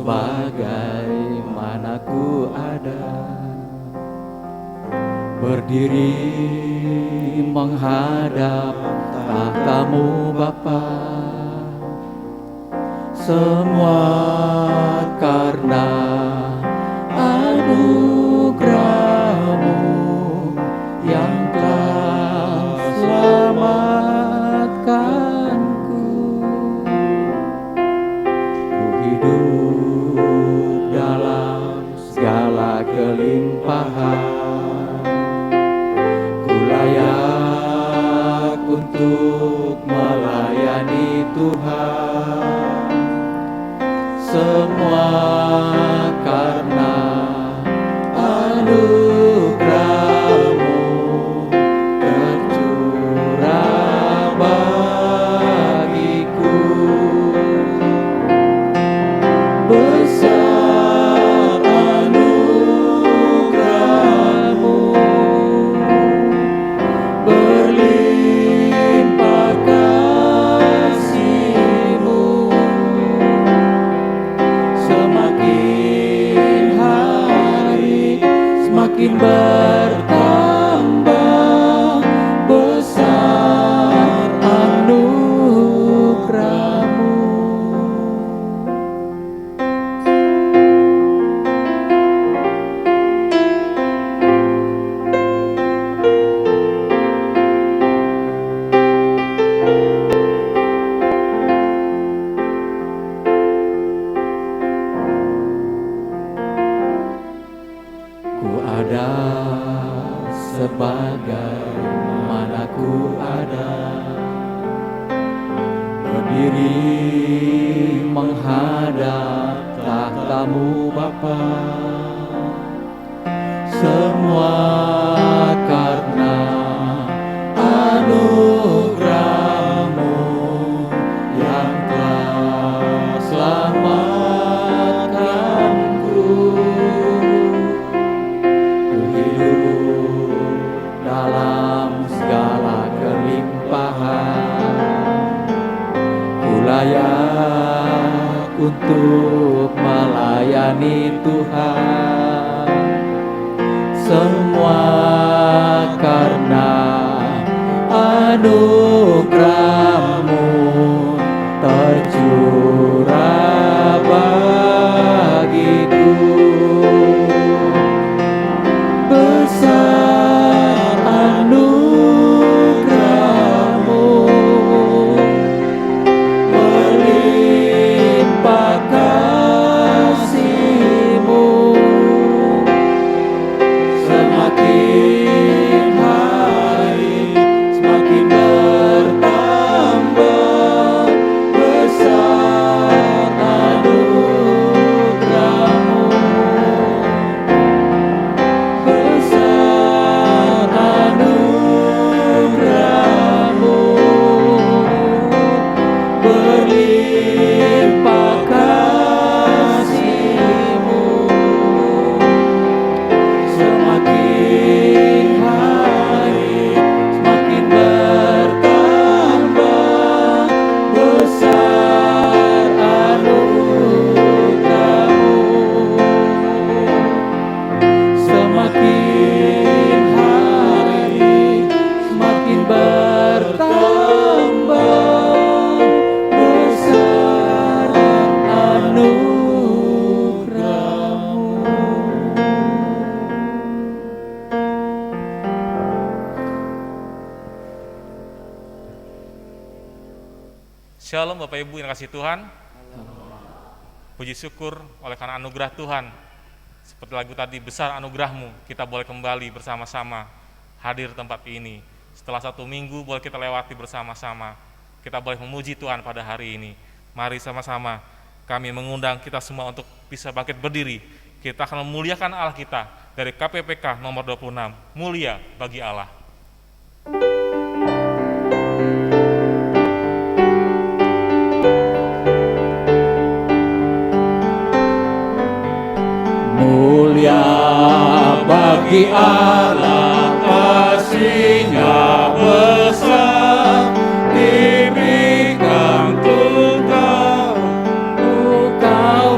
sebagaimana ku ada, berdiri menghadap tahtamu Bapa. Semua karena anugerah-Mu yang telah selamatkanku. Ku hidup dalam segala kelimpahan, ku layak untuk melayani Tuhan. Semua karena anugerah-Mu tercurah bagiku. Besar anugerah-Mu, berlimpah kasih-Mu, semakin hari semakin bertambah. Besar anugerah-Mu. Ku ada sebagaimana ku ada, berdiri menghadap tahtamu Bapa. Semua karena anugerah-Mu yang telah selamatkanku. Ku hidup dalam segala kelimpahan, ku layak untuk melayani Tuhan. Semua karena anugerah-Mu tercurah bagiku. Besar anugerah-Mu, berlimpah kasih-Mu, semakin hari semakin bertambah. Besar anugerah-Mu, besar anugerah-Mu, berlimpah kasih-Mu, semakin hari semakin bertambah. Besar anugerah-Mu, semakin hari semakin bertambah. Besar anugerah-Mu. Shalom Bapak Ibu yang kasih Tuhan. Puji syukur oleh karena anugerah Tuhan. Seperti lagu tadi, besar anugerah-Mu, kita boleh kembali bersama-sama hadir tempat ini. Setelah 1 minggu boleh kita lewati bersama-sama. Kita boleh memuji Tuhan pada hari ini. Mari sama-sama kami mengundang kita semua untuk bisa bangkit berdiri. Kita akan memuliakan Allah kita dari KPPK nomor 26, Mulia Bagi Allah. Mulia bagi Allah, kasih-Nya besar, diberikan untuk kau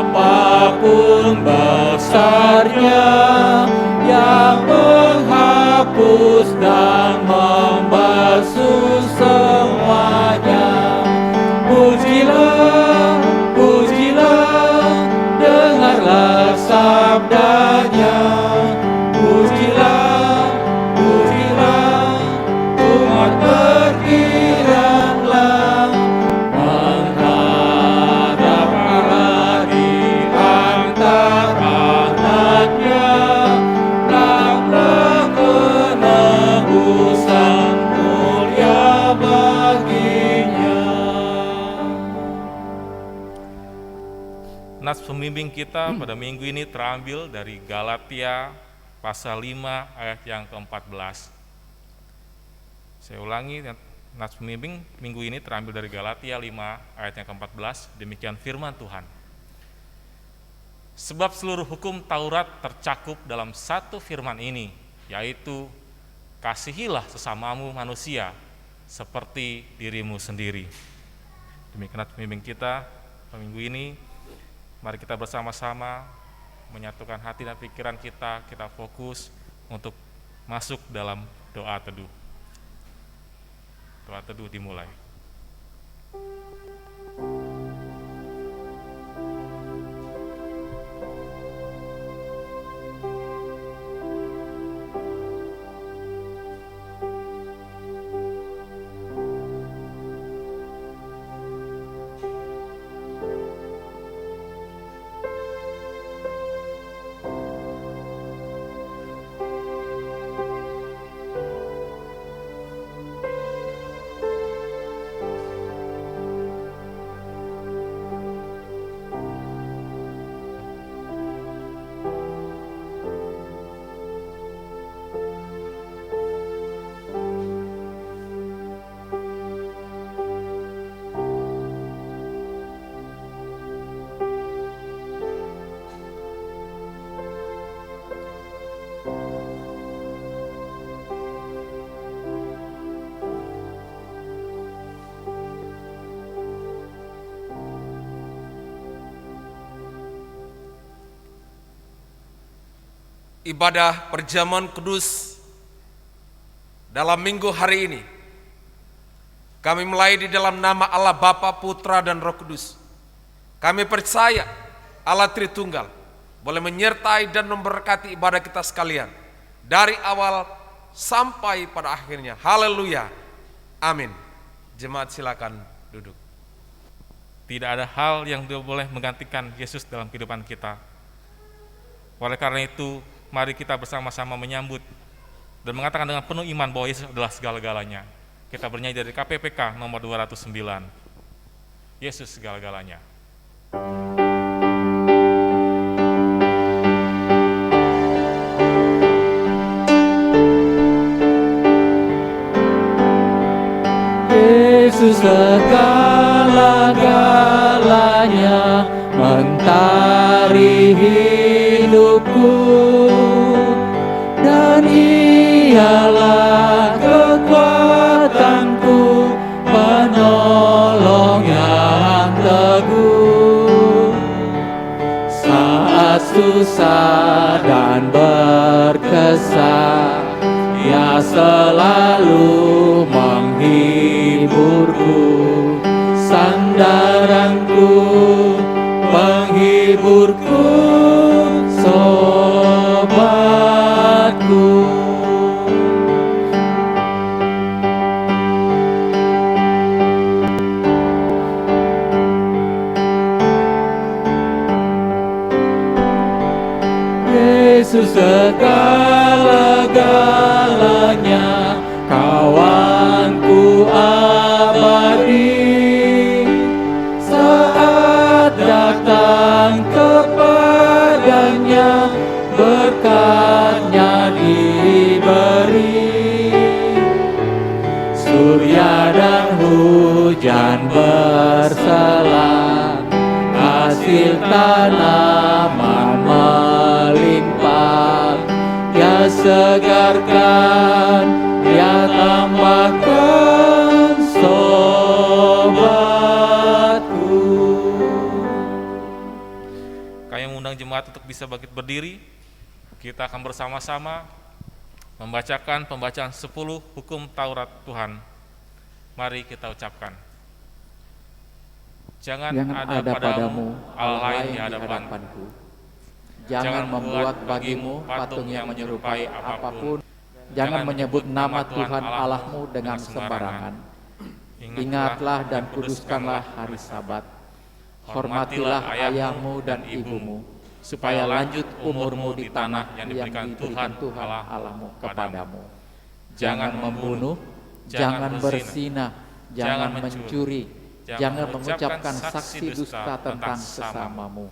Betapapun besarnya, yang menghapus dan membasuh semuanya. Pujilah, pujilah, dengarlah sabdanya. Pujilah, pujilah, umat bergiranglah, menghadap Allah di antara anaknya, dalam penebusan mulia baginya. Nas pembimbing kita pada minggu ini terambil dari Galatia pasal 5 ayat yang ke-14. Saya ulangi, nas pembimbing minggu ini terambil dari Galatia 5 ayat yang ke-14. Demikian firman Tuhan. Sebab seluruh hukum Taurat tercakup dalam satu firman ini, yaitu kasihilah sesamamu manusia seperti dirimu sendiri. Demikian nas pembimbing kita minggu ini. Mari kita bersama-sama menyatukan hati dan pikiran kita fokus untuk masuk dalam doa teduh. Doa teduh dimulai. Ibadah perjamuan kudus dalam minggu hari ini kami mulai di dalam nama Allah Bapa, Putra, dan Roh Kudus. Kami percaya Allah Tritunggal boleh menyertai dan memberkati ibadah kita sekalian dari awal sampai pada akhirnya. Haleluya, amin. Jemaat silakan duduk. Tidak ada hal yang boleh menggantikan Yesus dalam kehidupan kita. Oleh karena itu, mari kita bersama-sama menyambut dan mengatakan dengan penuh iman bahwa Yesus adalah segala-galanya. Kita bernyanyi dari KPPK nomor 209. Yesus segala-galanya. Yesus segala-galanya, mentari hidupku, dan ialah kekuatanku, penolong yang teguh. Saat susah dan berkesan, Ia selalu menghiburku, sandaranku, penghiburku, sobatku. Yesus segala-galanya, kawanku abadi. Saat datang kepadanya, berkatnya diberi. Surya dan hujan berselang, hasil tanaman melimpah. Dia segarkan, Dia tambahkan sobatku. jemaat untuk bisa bangkit berdiri. Kita akan bersama-sama membacakan pembacaan 10 hukum Taurat Tuhan. Mari kita ucapkan. Jangan ada padamu Allah lain di hadapanku. Jangan membuat bagimu patung yang menyerupai apapun. Jangan menyebut nama Tuhan Allahmu dengan sembarangan. Ingatlah dan kuduskanlah hari Sabat. Hormatilah ayahmu dan ibumu, supaya lanjut umurmu di tanah yang diberikan Tuhan Allahmu kepadamu. Jangan membunuh, jangan berzina, jangan mencuri, jangan mengucapkan saksi dusta tentang sesamamu.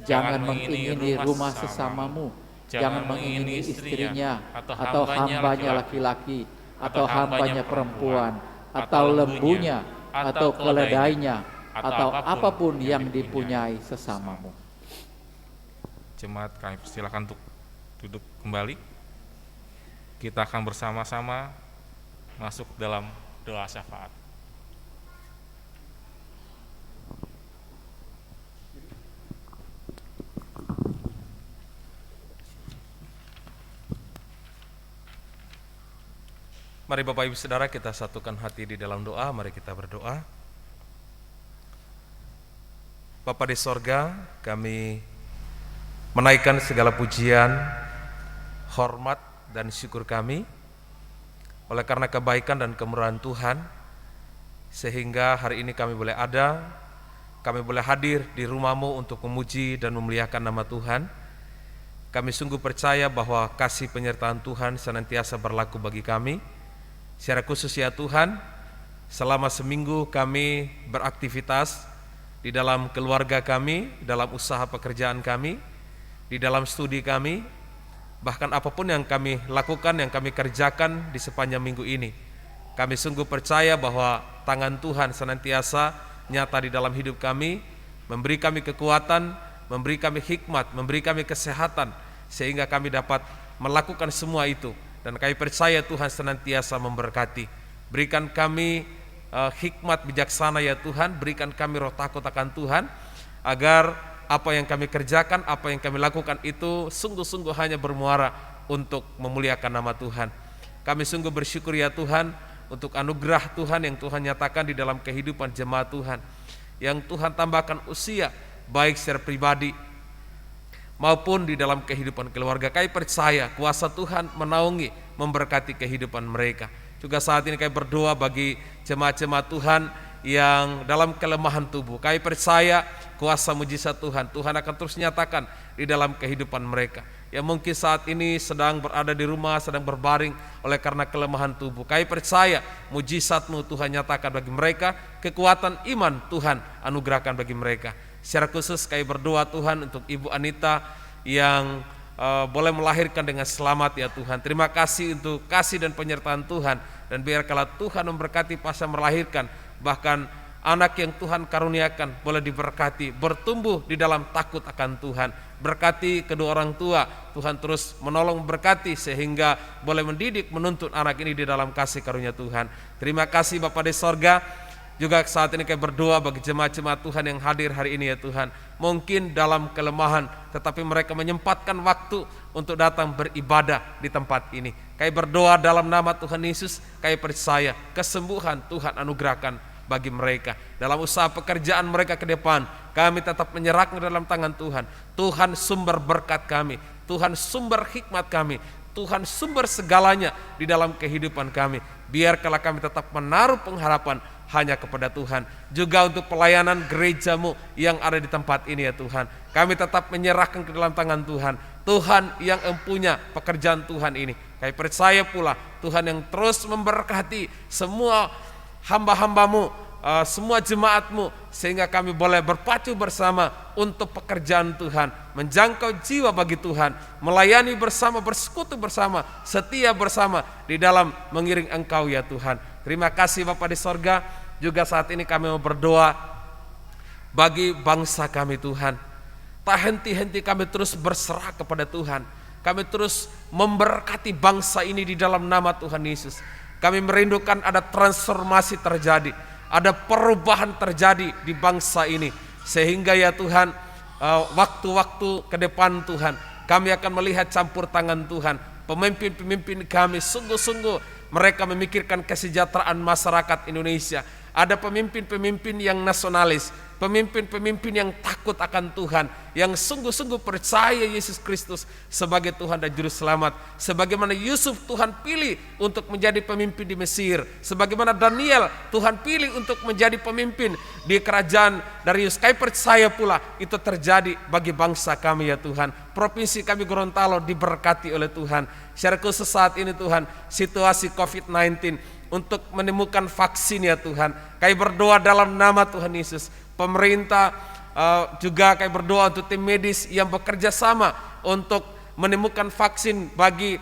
Jangan mengingini rumah sesamamu, jangan mengingini istrinya, atau hambanya laki-laki, atau hambanya perempuan, atau lembunya, atau keledainya, atau apapun yang dipunyai sesamamu. Jemaat, kami persilakan untuk duduk kembali. Kita akan bersama-sama masuk dalam doa syafaat. Mari Bapak Ibu Saudara, kita satukan hati di dalam doa. Mari kita berdoa. Bapa di sorga, kami menaikkan segala pujian, hormat dan syukur kami oleh karena kebaikan dan kemurahan Tuhan, sehingga hari ini kami boleh ada, kami boleh hadir di rumah-Mu untuk memuji dan memuliakan nama Tuhan. Kami sungguh percaya bahwa kasih penyertaan Tuhan senantiasa berlaku bagi kami. Secara khusus ya Tuhan, selama seminggu kami beraktivitas di dalam keluarga kami, dalam usaha pekerjaan kami, di dalam studi kami, bahkan apapun yang kami lakukan, yang kami kerjakan di sepanjang minggu ini, kami sungguh percaya bahwa tangan Tuhan senantiasa nyata di dalam hidup kami, memberi kami kekuatan, memberi kami hikmat, memberi kami kesehatan, sehingga kami dapat melakukan semua itu. Dan kami percaya Tuhan senantiasa memberkati. Berikan kami hikmat bijaksana ya Tuhan, berikan kami roh takut akan Tuhan, agar apa yang kami kerjakan, apa yang kami lakukan itu sungguh-sungguh hanya bermuara untuk memuliakan nama Tuhan. Kami sungguh bersyukur ya Tuhan untuk anugerah Tuhan yang Tuhan nyatakan di dalam kehidupan jemaat Tuhan, yang Tuhan tambahkan usia baik secara pribadi maupun di dalam kehidupan keluarga. Kami percaya kuasa Tuhan menaungi, memberkati kehidupan mereka. Juga saat ini kami berdoa bagi jemaat-jemaat Tuhan yang dalam kelemahan tubuh. Kami percaya kuasa mujizat Tuhan, Tuhan akan terus nyatakan di dalam kehidupan mereka. Yang mungkin saat ini sedang berada di rumah, sedang berbaring oleh karena kelemahan tubuh. Kami percaya mujizat-Mu Tuhan nyatakan bagi mereka, kekuatan iman Tuhan anugerahkan bagi mereka. Secara khusus kami berdoa Tuhan untuk Ibu Anita yang boleh melahirkan dengan selamat ya Tuhan. Terima kasih untuk kasih dan penyertaan Tuhan, dan biarkanlah Tuhan memberkati pasca melahirkan, bahkan anak yang Tuhan karuniakan boleh diberkati, bertumbuh di dalam takut akan Tuhan. Berkati kedua orang tua, Tuhan terus menolong berkati sehingga boleh mendidik, menuntun anak ini di dalam kasih karunia Tuhan. Terima kasih Bapa di sorga. Juga saat ini kami berdoa bagi jemaat-jemaat Tuhan yang hadir hari ini ya Tuhan, mungkin dalam kelemahan tetapi mereka menyempatkan waktu untuk datang beribadah di tempat ini. Kami berdoa dalam nama Tuhan Yesus, kami percaya kesembuhan Tuhan anugerahkan bagi mereka. Dalam usaha pekerjaan mereka ke depan, kami tetap menyerahkan dalam tangan Tuhan. Tuhan sumber berkat kami, Tuhan sumber hikmat kami, Tuhan sumber segalanya di dalam kehidupan kami. Biarkanlah kami tetap menaruh pengharapan hanya kepada Tuhan. Juga untuk pelayanan gereja-Mu yang ada di tempat ini ya Tuhan, kami tetap menyerahkan ke dalam tangan Tuhan. Tuhan yang empunya pekerjaan Tuhan ini. Kami percaya pula Tuhan yang terus memberkati semua hamba-hamba-Mu, semua jemaat-Mu, sehingga kami boleh berpacu bersama untuk pekerjaan Tuhan, menjangkau jiwa bagi Tuhan, melayani bersama, bersekutu bersama, setia bersama di dalam mengiring Engkau ya Tuhan. Terima kasih Bapa di sorga. Juga saat ini kami mau berdoa bagi bangsa kami Tuhan. Tak henti-henti kami terus berserah kepada Tuhan. Kami terus memberkati bangsa ini di dalam nama Tuhan Yesus. Kami merindukan ada transformasi terjadi, ada perubahan terjadi di bangsa ini, sehingga ya Tuhan waktu-waktu ke depan Tuhan, kami akan melihat campur tangan Tuhan. Pemimpin-pemimpin kami sungguh-sungguh mereka memikirkan kesejahteraan masyarakat Indonesia. Ada pemimpin-pemimpin yang nasionalis, pemimpin-pemimpin yang takut akan Tuhan, yang sungguh-sungguh percaya Yesus Kristus sebagai Tuhan dan Juru Selamat. Sebagaimana Yusuf Tuhan pilih untuk menjadi pemimpin di Mesir, sebagaimana Daniel Tuhan pilih untuk menjadi pemimpin di kerajaan Darius. Kami percaya pula itu terjadi bagi bangsa kami ya Tuhan. Provinsi kami Gorontalo diberkati oleh Tuhan. Secara khusus saat ini Tuhan, situasi COVID-19 untuk menemukan vaksin ya Tuhan. Kami berdoa dalam nama Tuhan Yesus. Pemerintah juga kami berdoa untuk tim medis yang bekerja sama untuk menemukan vaksin bagi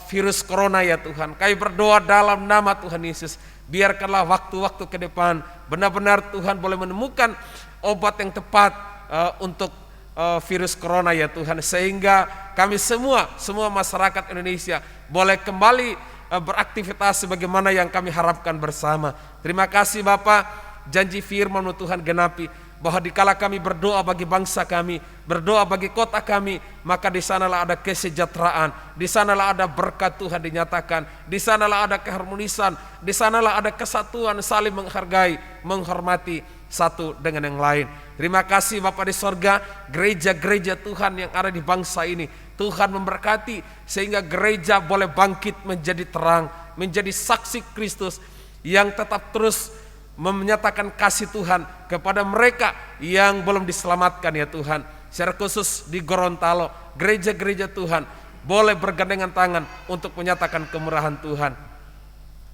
virus corona ya Tuhan. Kami berdoa dalam nama Tuhan Yesus. Biarkanlah waktu-waktu ke depan benar-benar Tuhan boleh menemukan obat yang tepat untuk virus corona ya Tuhan, sehingga kami semua masyarakat Indonesia boleh kembali beraktivitas sebagaimana yang kami harapkan bersama. Terima kasih Bapa, janji firman Tuhan genapi bahwa dikala kami berdoa bagi bangsa kami, berdoa bagi kota kami, maka di sanalah ada kesejahteraan, di sanalah ada berkat Tuhan dinyatakan, di sanalah ada keharmonisan, di sanalah ada kesatuan, saling menghargai, menghormati satu dengan yang lain. Terima kasih Bapa di sorga, gereja-gereja Tuhan yang ada di bangsa ini Tuhan memberkati sehingga gereja boleh bangkit menjadi terang, menjadi saksi Kristus yang tetap terus menyatakan kasih Tuhan kepada mereka yang belum diselamatkan ya Tuhan. Secara khusus di Gorontalo, gereja-gereja Tuhan boleh bergandengan tangan untuk menyatakan kemurahan Tuhan.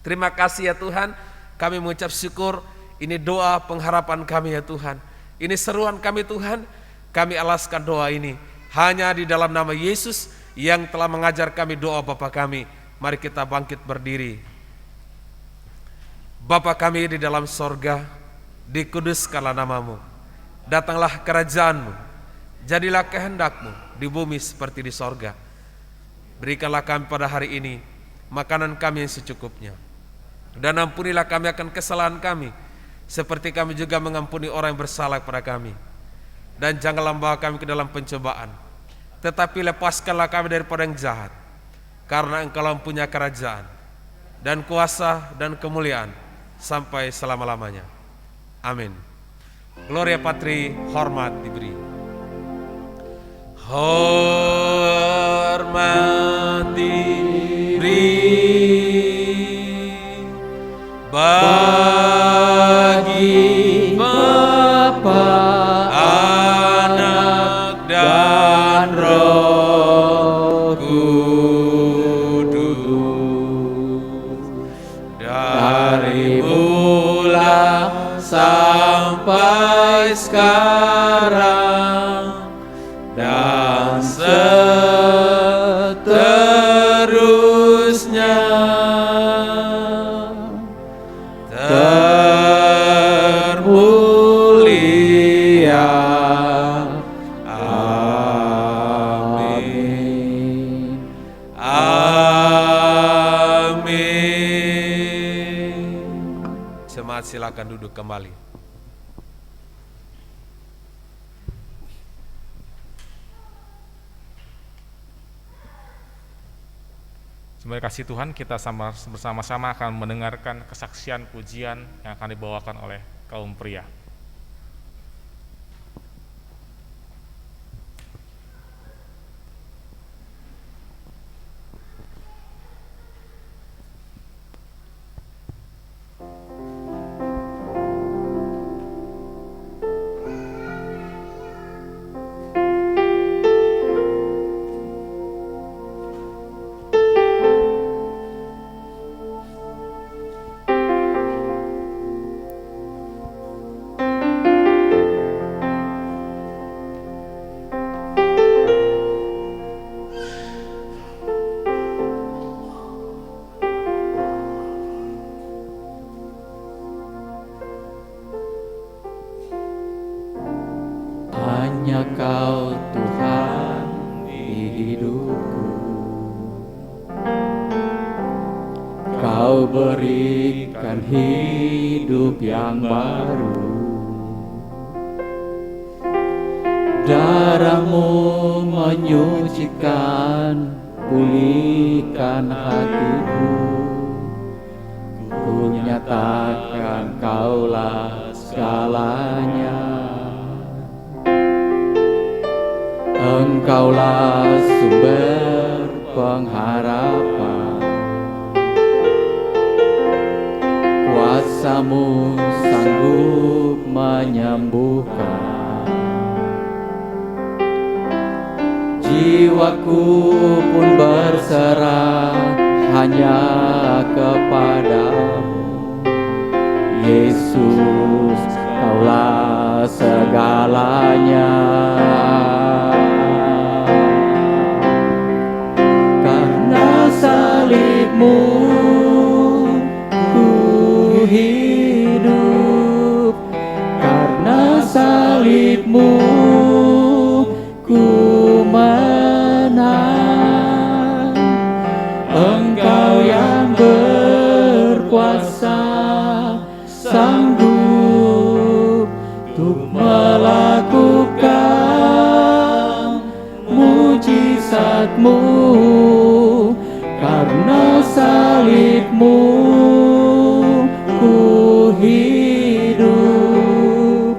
Terima kasih ya Tuhan, kami mengucap syukur. Ini doa pengharapan kami ya Tuhan, ini seruan kami Tuhan. Kami alaskan doa ini hanya di dalam nama Yesus yang telah mengajar kami doa Bapa kami. Mari kita bangkit berdiri. Bapa kami di dalam sorga, dikuduskanlah namamu, datanglah kerajaanmu, jadilah kehendakmu di bumi seperti di sorga. Berikanlah kami pada hari ini makanan kami yang secukupnya, dan ampunilah kami akan kesalahan kami, seperti kami juga mengampuni orang yang bersalah kepada kami. Dan janganlah membawa kami ke dalam pencobaan, tetapi lepaskanlah kami daripada yang jahat, karena Engkau mempunyai kerajaan dan kuasa dan kemuliaan sampai selama-lamanya. Amin. Gloria Patri, hormat diberi. Hormat diberi bagi Bapa, Anak dan Roh Kudus, dari mula sampai sekarang dan seterusnya. Termulia. Amin. Amin. Jemaat silakan duduk kembali. Terima kasih Tuhan, kita bersama-sama akan mendengarkan kesaksian pujian yang akan dibawakan oleh kaum pria. Hanya Kau Tuhan di hidupku, Kau berikan hidup yang baru, Darahmu menyucikan, pulihkan hatiku. Ku nyatakan Kaulah segalanya. Engkaulah sumber pengharapan, kuasa-Mu sanggup menyembuhkan. Jiwaku pun berserah hanya kepadamu. Yesus, Kaulah segalanya. Karena salib-Mu ku hidup, karena salib-Mu ku menang. Engkau yang berkuasa, sanggup untuk melakukan mujizat-Mu. Karena salib-Mu ku hidup,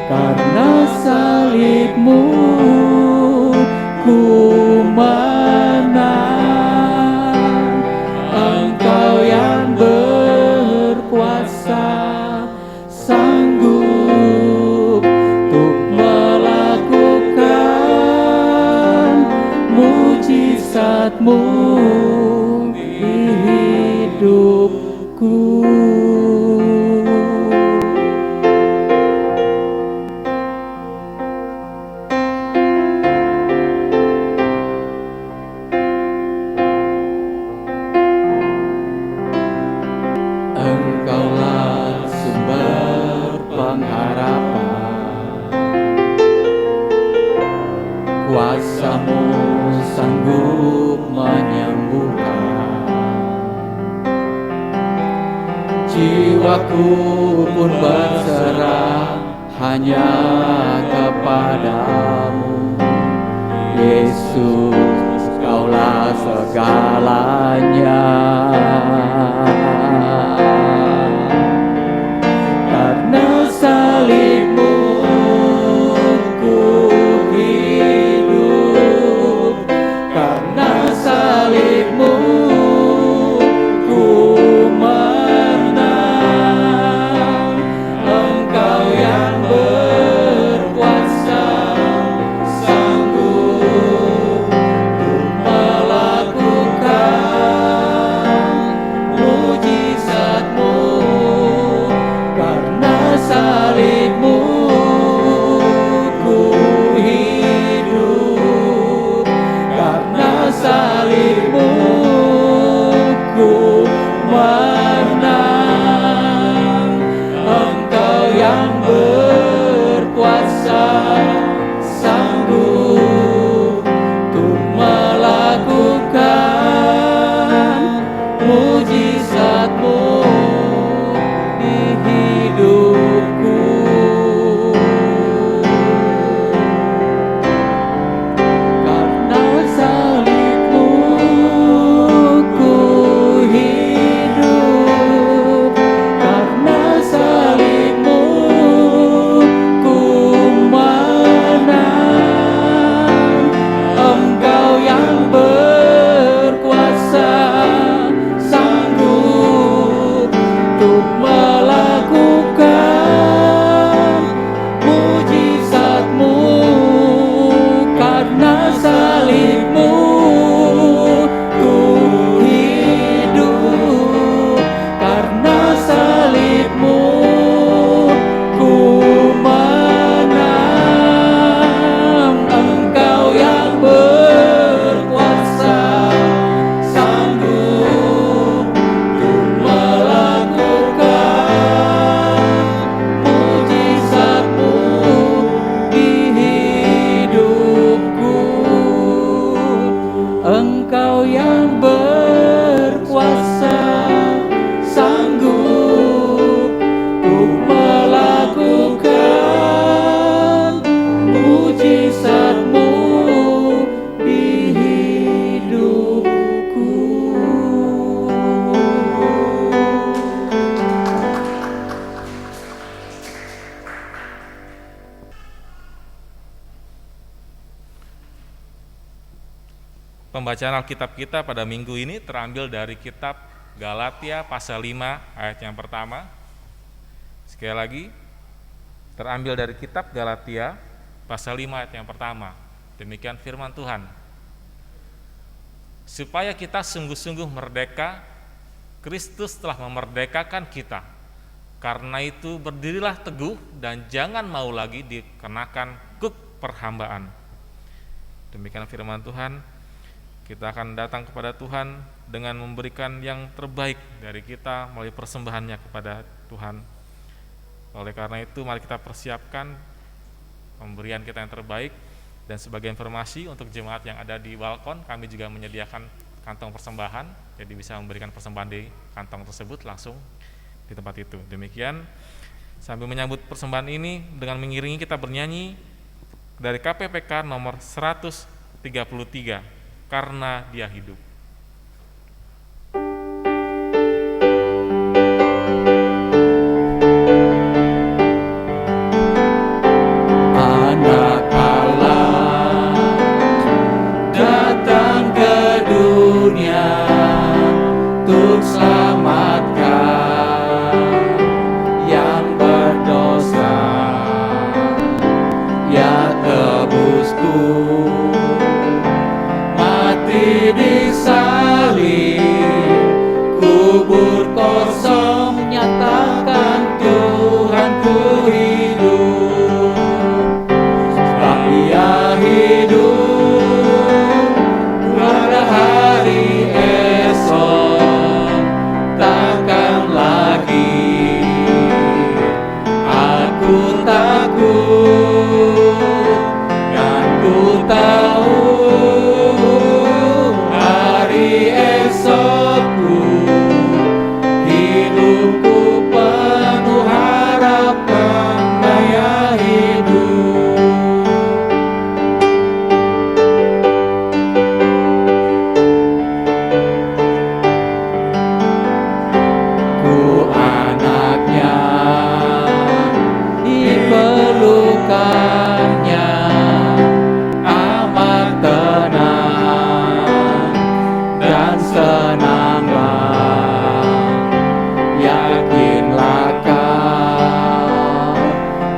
karena salib-Mu ku menang. Engkau yang berkuasa, sanggup untuk melakukan mujizat-Mu di hidupku. Engkaulah sumber pengharapan, kuasa-Mu sanggup menyembuhkan. Jiwaku pun berserah hanya kepadamu. Yesus, Kaulah segalanya. Karena salib-Mu ku hidup, karena salib-Mu ku menang. Engkau yang berkuasa, sanggup untuk melakukan mujizat-Mu. Karena salib-Mu ku hidup, karena salib-Mu ku menang. Engkau yang berkuasa, sanggup untuk melakukan mujizat-Mu di hidupku. Karena salib-Mu ku hidup, karena salib-Mu ku menang. Engkau yang berkuasa, sanggup untuk melakukan mujizat-Mu. Karena salib-Mu ku hidup, karena salib-Mu ku menang. Engkau yang berkuasa, sanggup untuk melakukan mujizat-Mu di hidupku. Engkau yang berkuasa, sanggup untuk melakukan mujizat Pembacaan Alkitab kita pada minggu ini terambil dari kitab Galatia pasal 5 ayat yang pertama. Sekali lagi, terambil dari kitab Galatia pasal 5 ayat yang pertama. Demikian firman Tuhan. Supaya kita sungguh-sungguh merdeka, Kristus telah memerdekakan kita. Karena itu berdirilah teguh dan jangan mau lagi dikenakan kuk perhambaan. Demikian firman Tuhan. Kita akan datang kepada Tuhan dengan memberikan yang terbaik dari kita melalui persembahannya kepada Tuhan. Oleh karena itu mari kita persiapkan pemberian kita yang terbaik. Dan sebagai informasi untuk jemaat yang ada di balkon, kami juga menyediakan kantong persembahan, jadi bisa memberikan persembahan di kantong tersebut langsung di tempat itu. Demikian, sambil menyambut persembahan ini dengan mengiringi kita bernyanyi dari KPPK nomor 133, Karena Dia Hidup.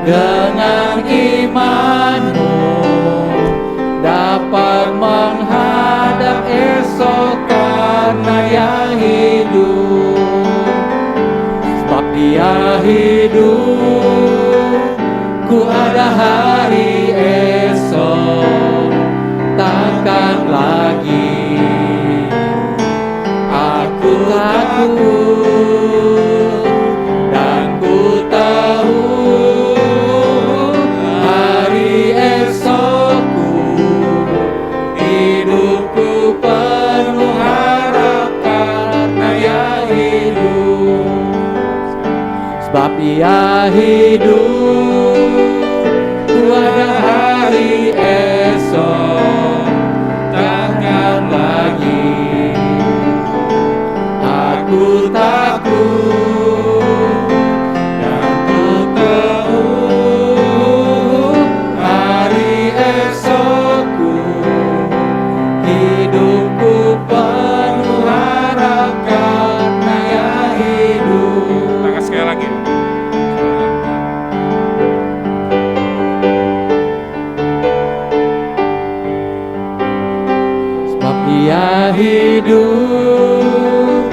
Dengan imanmu dapat menghadap esok karena Dia hidup. Sebab Dia hidup, ku ada hari esok, takkan lagi aku takut, dan ku tahu hari esokku, hidupku penuh harap karena Dia hidup. Sebab Dia hidup, ku ada hari esok, takkan lagi aku takut, dan ku tahu hari esokku, hidupku penuh harap karena Dia hidup. Tangan sekali lagi. Sebab Dia hidup,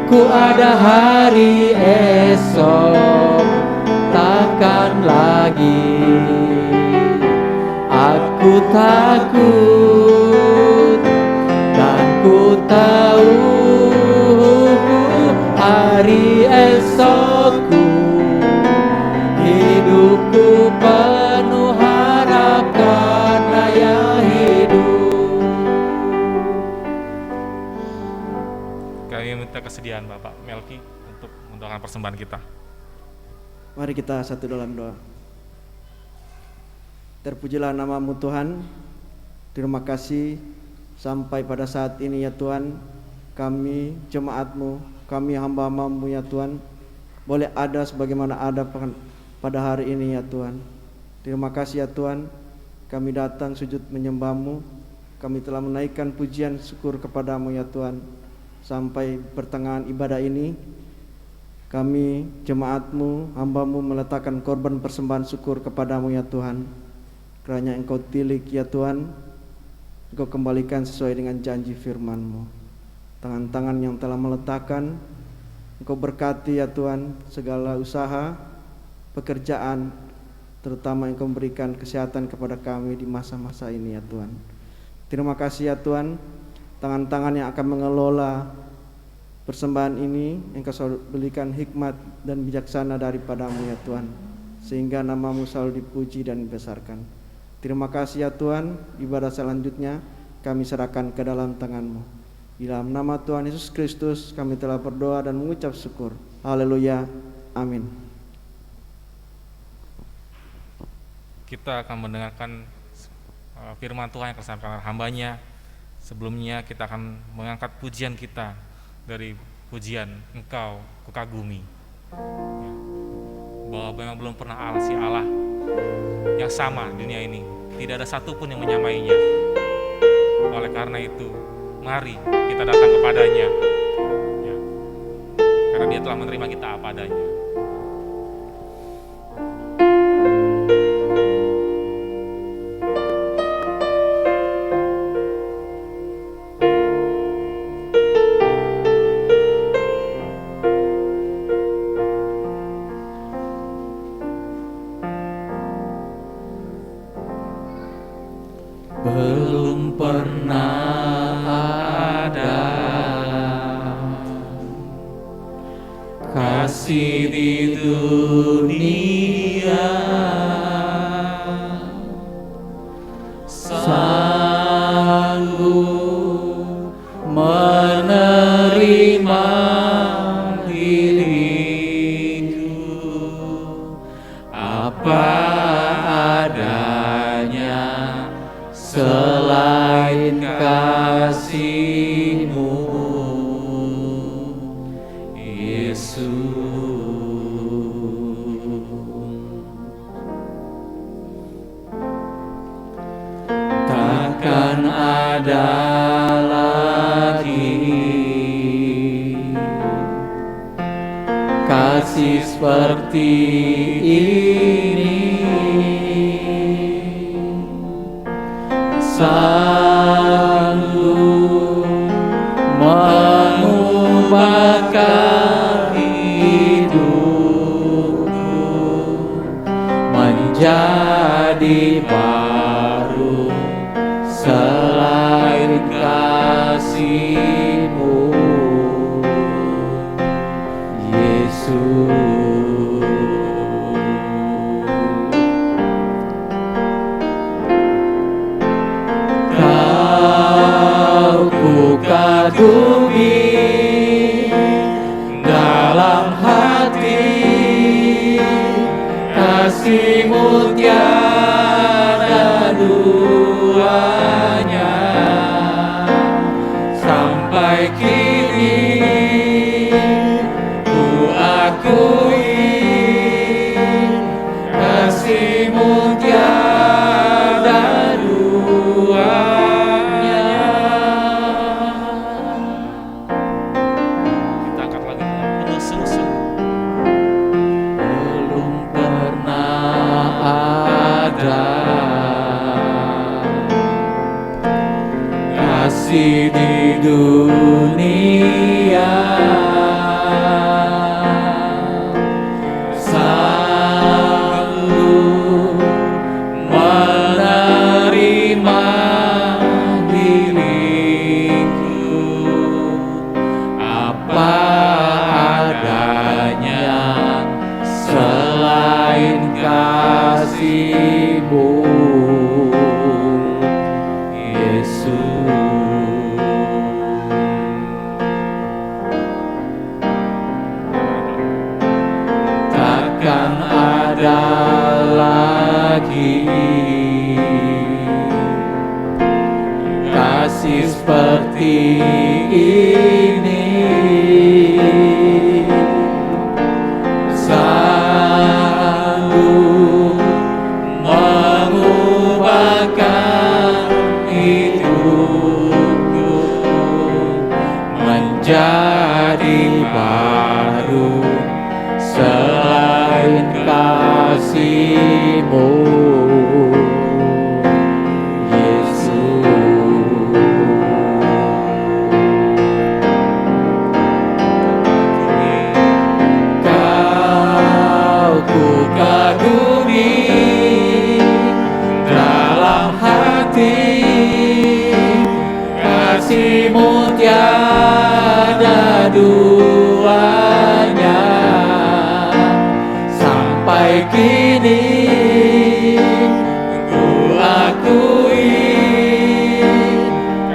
ku ada hari esok, takkan lagi aku takut, dan ku tahu hari esokku, hidupku penuh harap karena Dia hidup. Kami minta kesediaan Bapak Melki untuk mendoakan persembahan kita. Mari kita satu dalam doa. Terpujilah nama-Mu Tuhan. Terima kasih sampai pada saat ini ya Tuhan, kami jemaat-Mu, kami hamba-Hamba-Mu ya Tuhan, boleh ada sebagaimana ada pada hari ini ya Tuhan. Terima kasih ya Tuhan, kami datang sujud menyembah-Mu kami telah menaikkan pujian syukur kepadamu ya Tuhan. Sampai pertengahan ibadah ini, kami jemaatmu, hambamu meletakkan korban persembahan syukur kepadamu ya Tuhan. Kiranya Engkau tilik ya Tuhan, Engkau kembalikan sesuai dengan janji firman-Mu. Tangan-tangan yang telah meletakkan, Engkau berkati ya Tuhan segala usaha, pekerjaan, terutama Engkau memberikan kesehatan kepada kami di masa-masa ini ya Tuhan. Terima kasih ya Tuhan, tangan-tangan yang akan mengelola persembahan ini Engkau selalu berikan hikmat dan bijaksana daripadamu ya Tuhan, sehingga nama-Mu selalu dipuji dan dibesarkan. Terima kasih ya Tuhan, ibadah selanjutnya kami serahkan ke dalam tangan-Mu. Di dalam nama Tuhan Yesus Kristus kami telah berdoa dan mengucap syukur. Haleluya, amin. Kita akan mendengarkan firman Tuhan yang disampaikan oleh hambanya. Sebelumnya kita akan mengangkat pujian kita dari pujian Engkau Kukagumi, bahwa memang belum pernah Allah si Allah yang sama di dunia ini, tidak ada satupun yang menyamainya. Oleh karena itu mari kita datang kepadanya ya, karena Dia telah menerima kita apa adanya. Belum pernah ada kasih di dunia sanggup menerima diriku apa adanya selain kasih-Mu, Yesus. Takkan ada lagi kasih seperti ini, sanggup mengubahkan hidupku menjadi baru selain kasih-Mu, Yesus. Kagumi dalam hati, kasih-Mu tiada duanya. Sampai kini ku akui kasih-Mu tiada duanya. Kasih di dunia sanggup menerima diriku apa adanya selain kasih-Mu, Yesus. menjadi baru selain kasih-Mu, Yesus. Kau ku kagumi dalam hati, kasih-Mu tiada duanya. Sampai kini ku akui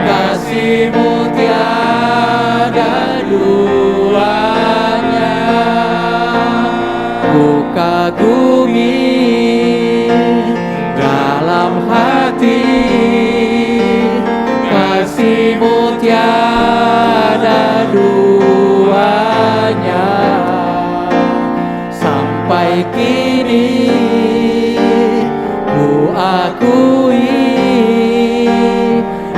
kasih-Mu tiada duanya. Ku kagumi dalam hati, kasih-Mu tiada duanya. Sampai kini ku akui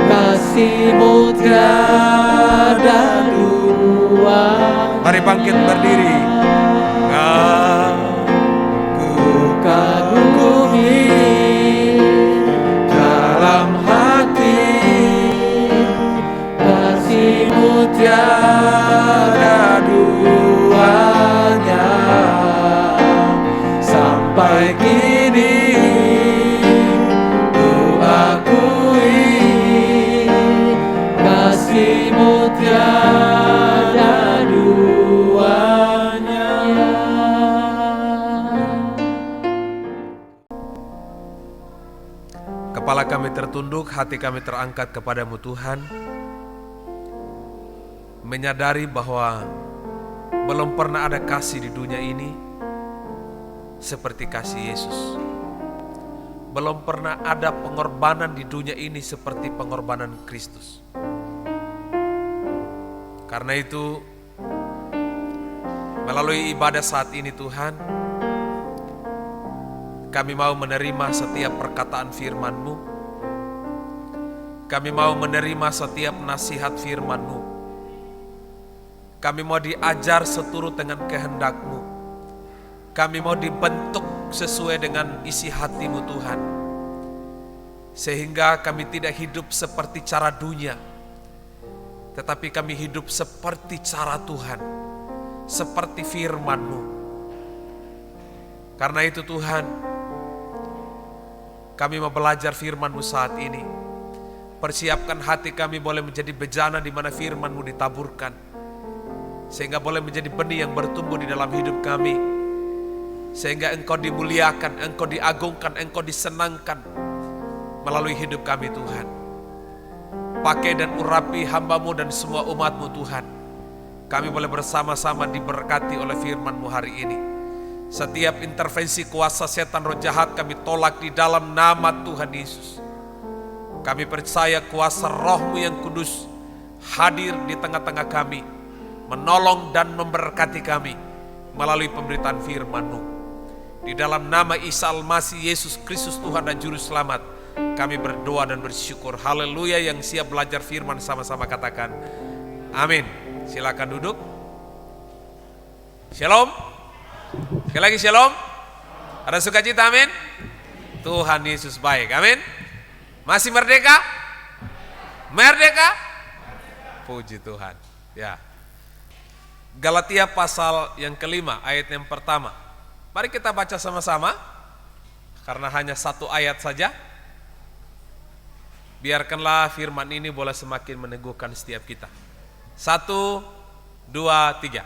kasih-Mu tiada duanya. Mari bangkit berdiri. Ku kagumi dalam hati, kasih-Mu tiada duanya. Sampai kini ku akui kasih-Mu tiada duanya. Kepala kami tertunduk, hati kami terangkat kepadamu Tuhan, menyadari bahwa belum pernah ada kasih di dunia ini seperti kasih Yesus. Belum pernah ada pengorbanan di dunia ini seperti pengorbanan Kristus. Karena itu, melalui ibadah saat ini Tuhan, kami mau menerima setiap perkataan firman-Mu. Kami mau menerima setiap nasihat firman-Mu. Kami mau diajar seturut dengan kehendak-Mu. Kami mau dibentuk sesuai dengan isi hati-Mu Tuhan. Sehingga kami tidak hidup seperti cara dunia, tetapi kami hidup seperti cara Tuhan, seperti firman-Mu. Karena itu Tuhan, kami mau belajar firman-Mu saat ini. Persiapkan hati kami boleh menjadi bejana di mana firman-Mu ditaburkan, sehingga boleh menjadi benih yang bertumbuh di dalam hidup kami, sehingga Engkau dimuliakan, Engkau diagungkan, Engkau disenangkan melalui hidup kami Tuhan. Pakai dan urapi hamba-Mu dan semua umat-Mu Tuhan. Kami boleh bersama-sama diberkati oleh firman-Mu hari ini. Setiap intervensi kuasa setan roh jahat kami tolak di dalam nama Tuhan Yesus. Kami percaya kuasa Roh-Mu yang kudus hadir di tengah-tengah kami, menolong dan memberkati kami melalui pemberitaan firman-Mu. Di dalam nama Isa Al-Masih Yesus Kristus Tuhan dan Juru Selamat, kami berdoa dan bersyukur. Haleluya. Yang siap belajar firman sama-sama katakan amin. Silakan duduk. Shalom. Sekali lagi shalom. Ada sukacita, amin. Tuhan Yesus baik, amin. Masih merdeka? Merdeka? Puji Tuhan. Ya. Galatia pasal yang kelima, ayat yang pertama. Mari kita baca sama-sama, karena hanya satu ayat saja. Biarkanlah firman ini boleh semakin meneguhkan setiap kita. 1, 2, 3.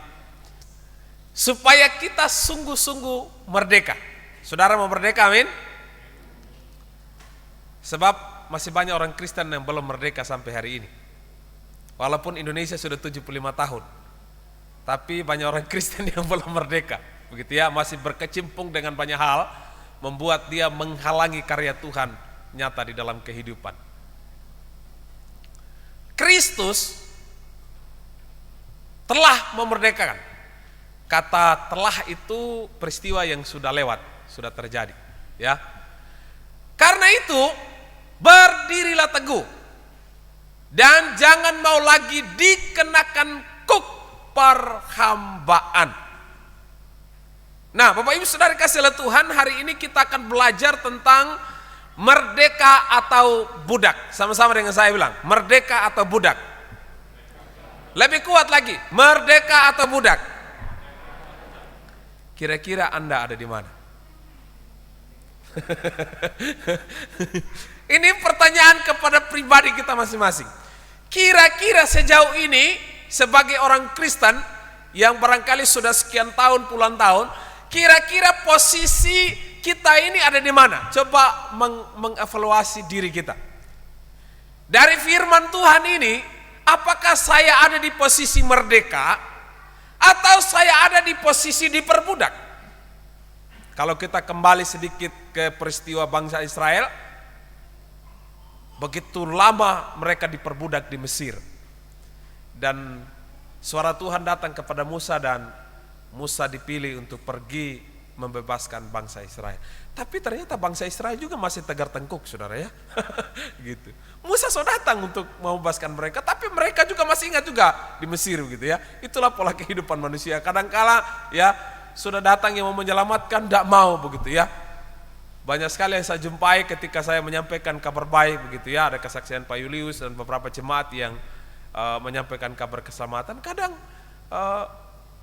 Supaya kita sungguh-sungguh merdeka. Saudara mau merdeka, amin? Sebab masih banyak orang Kristen yang belum merdeka sampai hari ini. Walaupun Indonesia sudah 75 tahun, tapi banyak orang Kristen yang belum merdeka. Begitu ya, masih berkecimpung dengan banyak hal, membuat dia menghalangi karya Tuhan nyata di dalam kehidupan. Kristus telah memerdekakan. Kata telah itu peristiwa yang sudah lewat, sudah terjadi, ya. Karena itu, berdirilah teguh dan jangan mau lagi dikenakan perhambaan. Nah, Bapak Ibu Saudara kasih oleh Tuhan, hari ini kita akan belajar tentang merdeka atau budak. Sama-sama dengan saya bilang, merdeka atau budak. Lebih kuat lagi, merdeka atau budak. Kira-kira Anda ada di mana? Ini pertanyaan kepada pribadi kita masing-masing. Kira-kira sejauh ini sebagai orang Kristen yang barangkali sudah sekian tahun, puluhan tahun, kira-kira posisi kita ini ada di mana? Coba mengevaluasi diri kita. Dari firman Tuhan ini, apakah saya ada di posisi merdeka atau saya ada di posisi diperbudak? Kalau kita kembali sedikit ke peristiwa bangsa Israel, begitu lama mereka diperbudak di Mesir. Dan suara Tuhan datang kepada Musa dan Musa dipilih untuk pergi membebaskan bangsa Israel. Tapi ternyata bangsa Israel juga masih tegar tengkuk, saudara ya. Gitu. Musa sudah datang untuk membebaskan mereka, tapi mereka juga masih ingat juga di Mesir gitu ya. Itulah pola kehidupan manusia. Kadangkala ya sudah datang yang mau menyelamatkan, tidak mau begitu ya. Banyak sekali yang saya jumpai ketika saya menyampaikan kabar baik begitu ya. Ada kesaksian Pak Julius dan beberapa jemaat yang menyampaikan kabar keselamatan. Kadang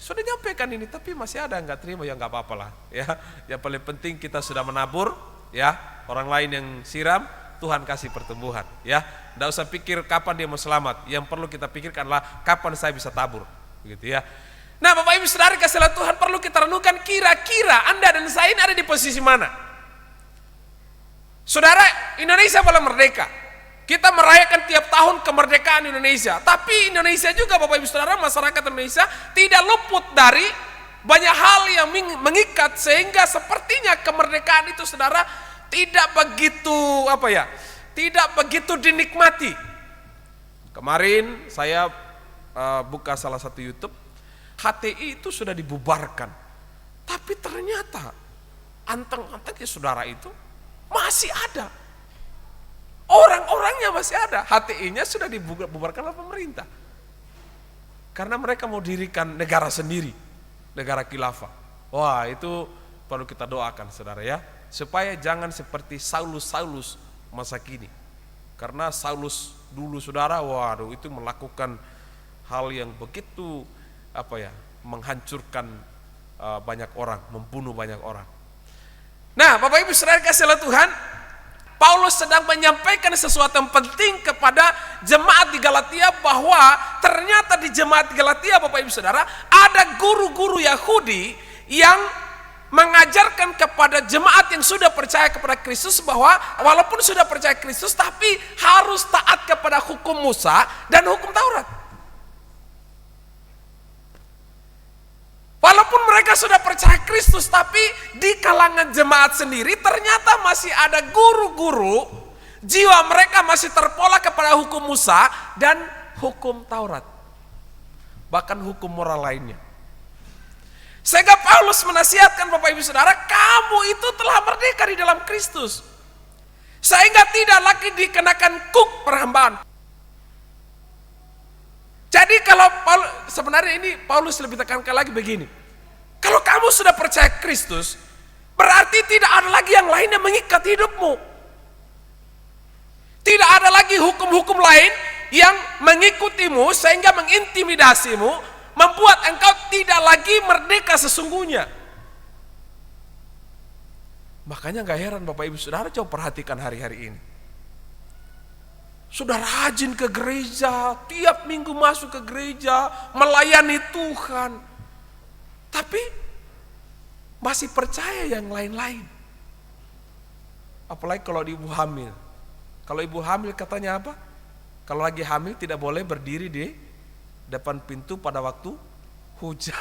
sudah nyampaikan ini tapi masih ada nggak terima, ya nggak apa-apa lah ya. Yang paling penting kita sudah menabur ya, orang lain yang siram, Tuhan kasih pertumbuhan ya. Nggak usah pikir kapan dia mau selamat, yang perlu kita pikirkanlah kapan saya bisa tabur begitu ya. Nah, Bapak Ibu Saudara kasih Tuhan, perlu kita renungkan kira-kira Anda dan saya ini ada di posisi mana. Saudara, Indonesia belum merdeka. Kita merayakan tiap tahun kemerdekaan Indonesia, tapi Indonesia juga, Bapak Ibu Saudara, masyarakat Indonesia tidak luput dari banyak hal yang mengikat, sehingga sepertinya kemerdekaan itu, saudara, tidak begitu tidak begitu dinikmati. Kemarin saya buka salah satu YouTube, HTI itu sudah dibubarkan, tapi ternyata anteng-antengnya saudara itu masih ada. Orang-orangnya masih ada, HTI-nya sudah dibubarkan oleh pemerintah. Karena mereka mau dirikan negara sendiri, negara khilafah. Wah, itu perlu kita doakan, saudara ya, supaya jangan seperti Saulus masa kini. Karena Saulus dulu, saudara, waduh, itu melakukan hal yang begitu menghancurkan banyak orang, membunuh banyak orang. Nah, Bapak Ibu Saudara kasih oleh Tuhan, Paulus sedang menyampaikan sesuatu yang penting kepada jemaat di Galatia, bahwa ternyata di jemaat Galatia, Bapak Ibu Saudara, ada guru-guru Yahudi yang mengajarkan kepada jemaat yang sudah percaya kepada Kristus bahwa walaupun sudah percaya Kristus tapi harus taat kepada hukum Musa dan hukum Taurat. Walaupun mereka sudah percaya Kristus, tapi di kalangan jemaat sendiri ternyata masih ada guru-guru, jiwa mereka masih terpola kepada hukum Musa dan hukum Taurat, bahkan hukum moral lainnya. Sehingga Paulus menasihatkan, Bapak Ibu Saudara, kamu itu telah merdeka di dalam Kristus, sehingga tidak lagi dikenakan kuk perhambaan. Jadi kalau sebenarnya ini Paulus lebih tekankan lagi begini, kalau kamu sudah percaya Kristus, berarti tidak ada lagi yang lain yang mengikat hidupmu. Tidak ada lagi hukum-hukum lain yang mengikutimu sehingga mengintimidasimu, membuat engkau tidak lagi merdeka sesungguhnya. Makanya gak heran Bapak Ibu Saudara, coba perhatikan hari-hari ini. Sudah rajin ke gereja, tiap minggu masuk ke gereja, melayani Tuhan, tapi masih percaya yang lain-lain. Apalagi kalau ibu hamil. Kalau ibu hamil katanya apa? Kalau lagi hamil tidak boleh berdiri di depan pintu pada waktu hujan.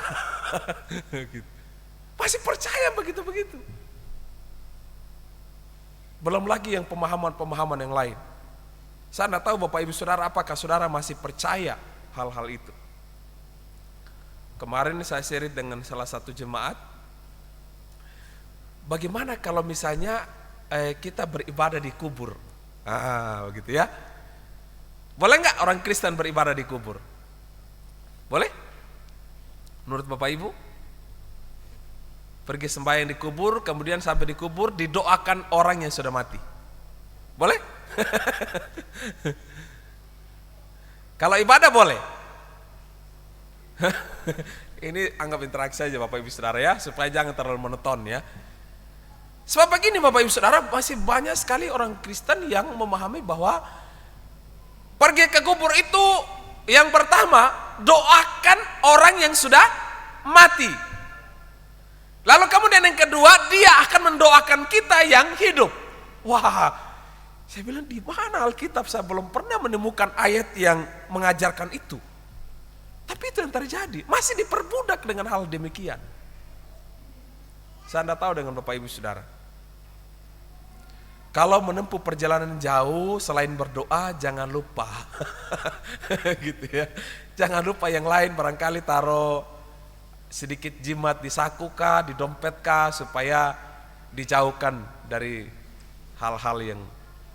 Gitu. Masih percaya begitu-begitu. Belum lagi yang pemahaman-pemahaman yang lain. Saya tidak tahu Bapak Ibu Saudara, apakah saudara masih percaya hal-hal itu. Kemarin saya share dengan salah satu jemaat, bagaimana kalau misalnya kita beribadah di kubur? Begitu ya. Boleh nggak orang Kristen beribadah di kubur? Boleh? Menurut Bapak Ibu? Pergi sembahyang di kubur, kemudian sampai di kubur didoakan orang yang sudah mati. Boleh? Kalau ibadah boleh? Ini anggap interaksi saja Bapak Ibu Saudara ya, supaya jangan terlalu monoton ya. Sebab begini Bapak Ibu Saudara, masih banyak sekali orang Kristen yang memahami bahwa pergi ke kubur itu yang pertama, doakan orang yang sudah mati. Lalu kemudian yang kedua, dia akan mendoakan kita yang hidup. Wah, saya bilang di mana Alkitab? Saya belum pernah menemukan ayat yang mengajarkan itu. Tapi itu yang terjadi, masih diperbudak dengan hal demikian. Saya tidak tahu dengan Bapak Ibu Saudara. Kalau menempuh perjalanan jauh selain berdoa, jangan lupa. Gitu ya. Jangan lupa yang lain, barangkali taruh sedikit jimat di saku kah, di dompet kah, supaya dijauhkan dari hal-hal yang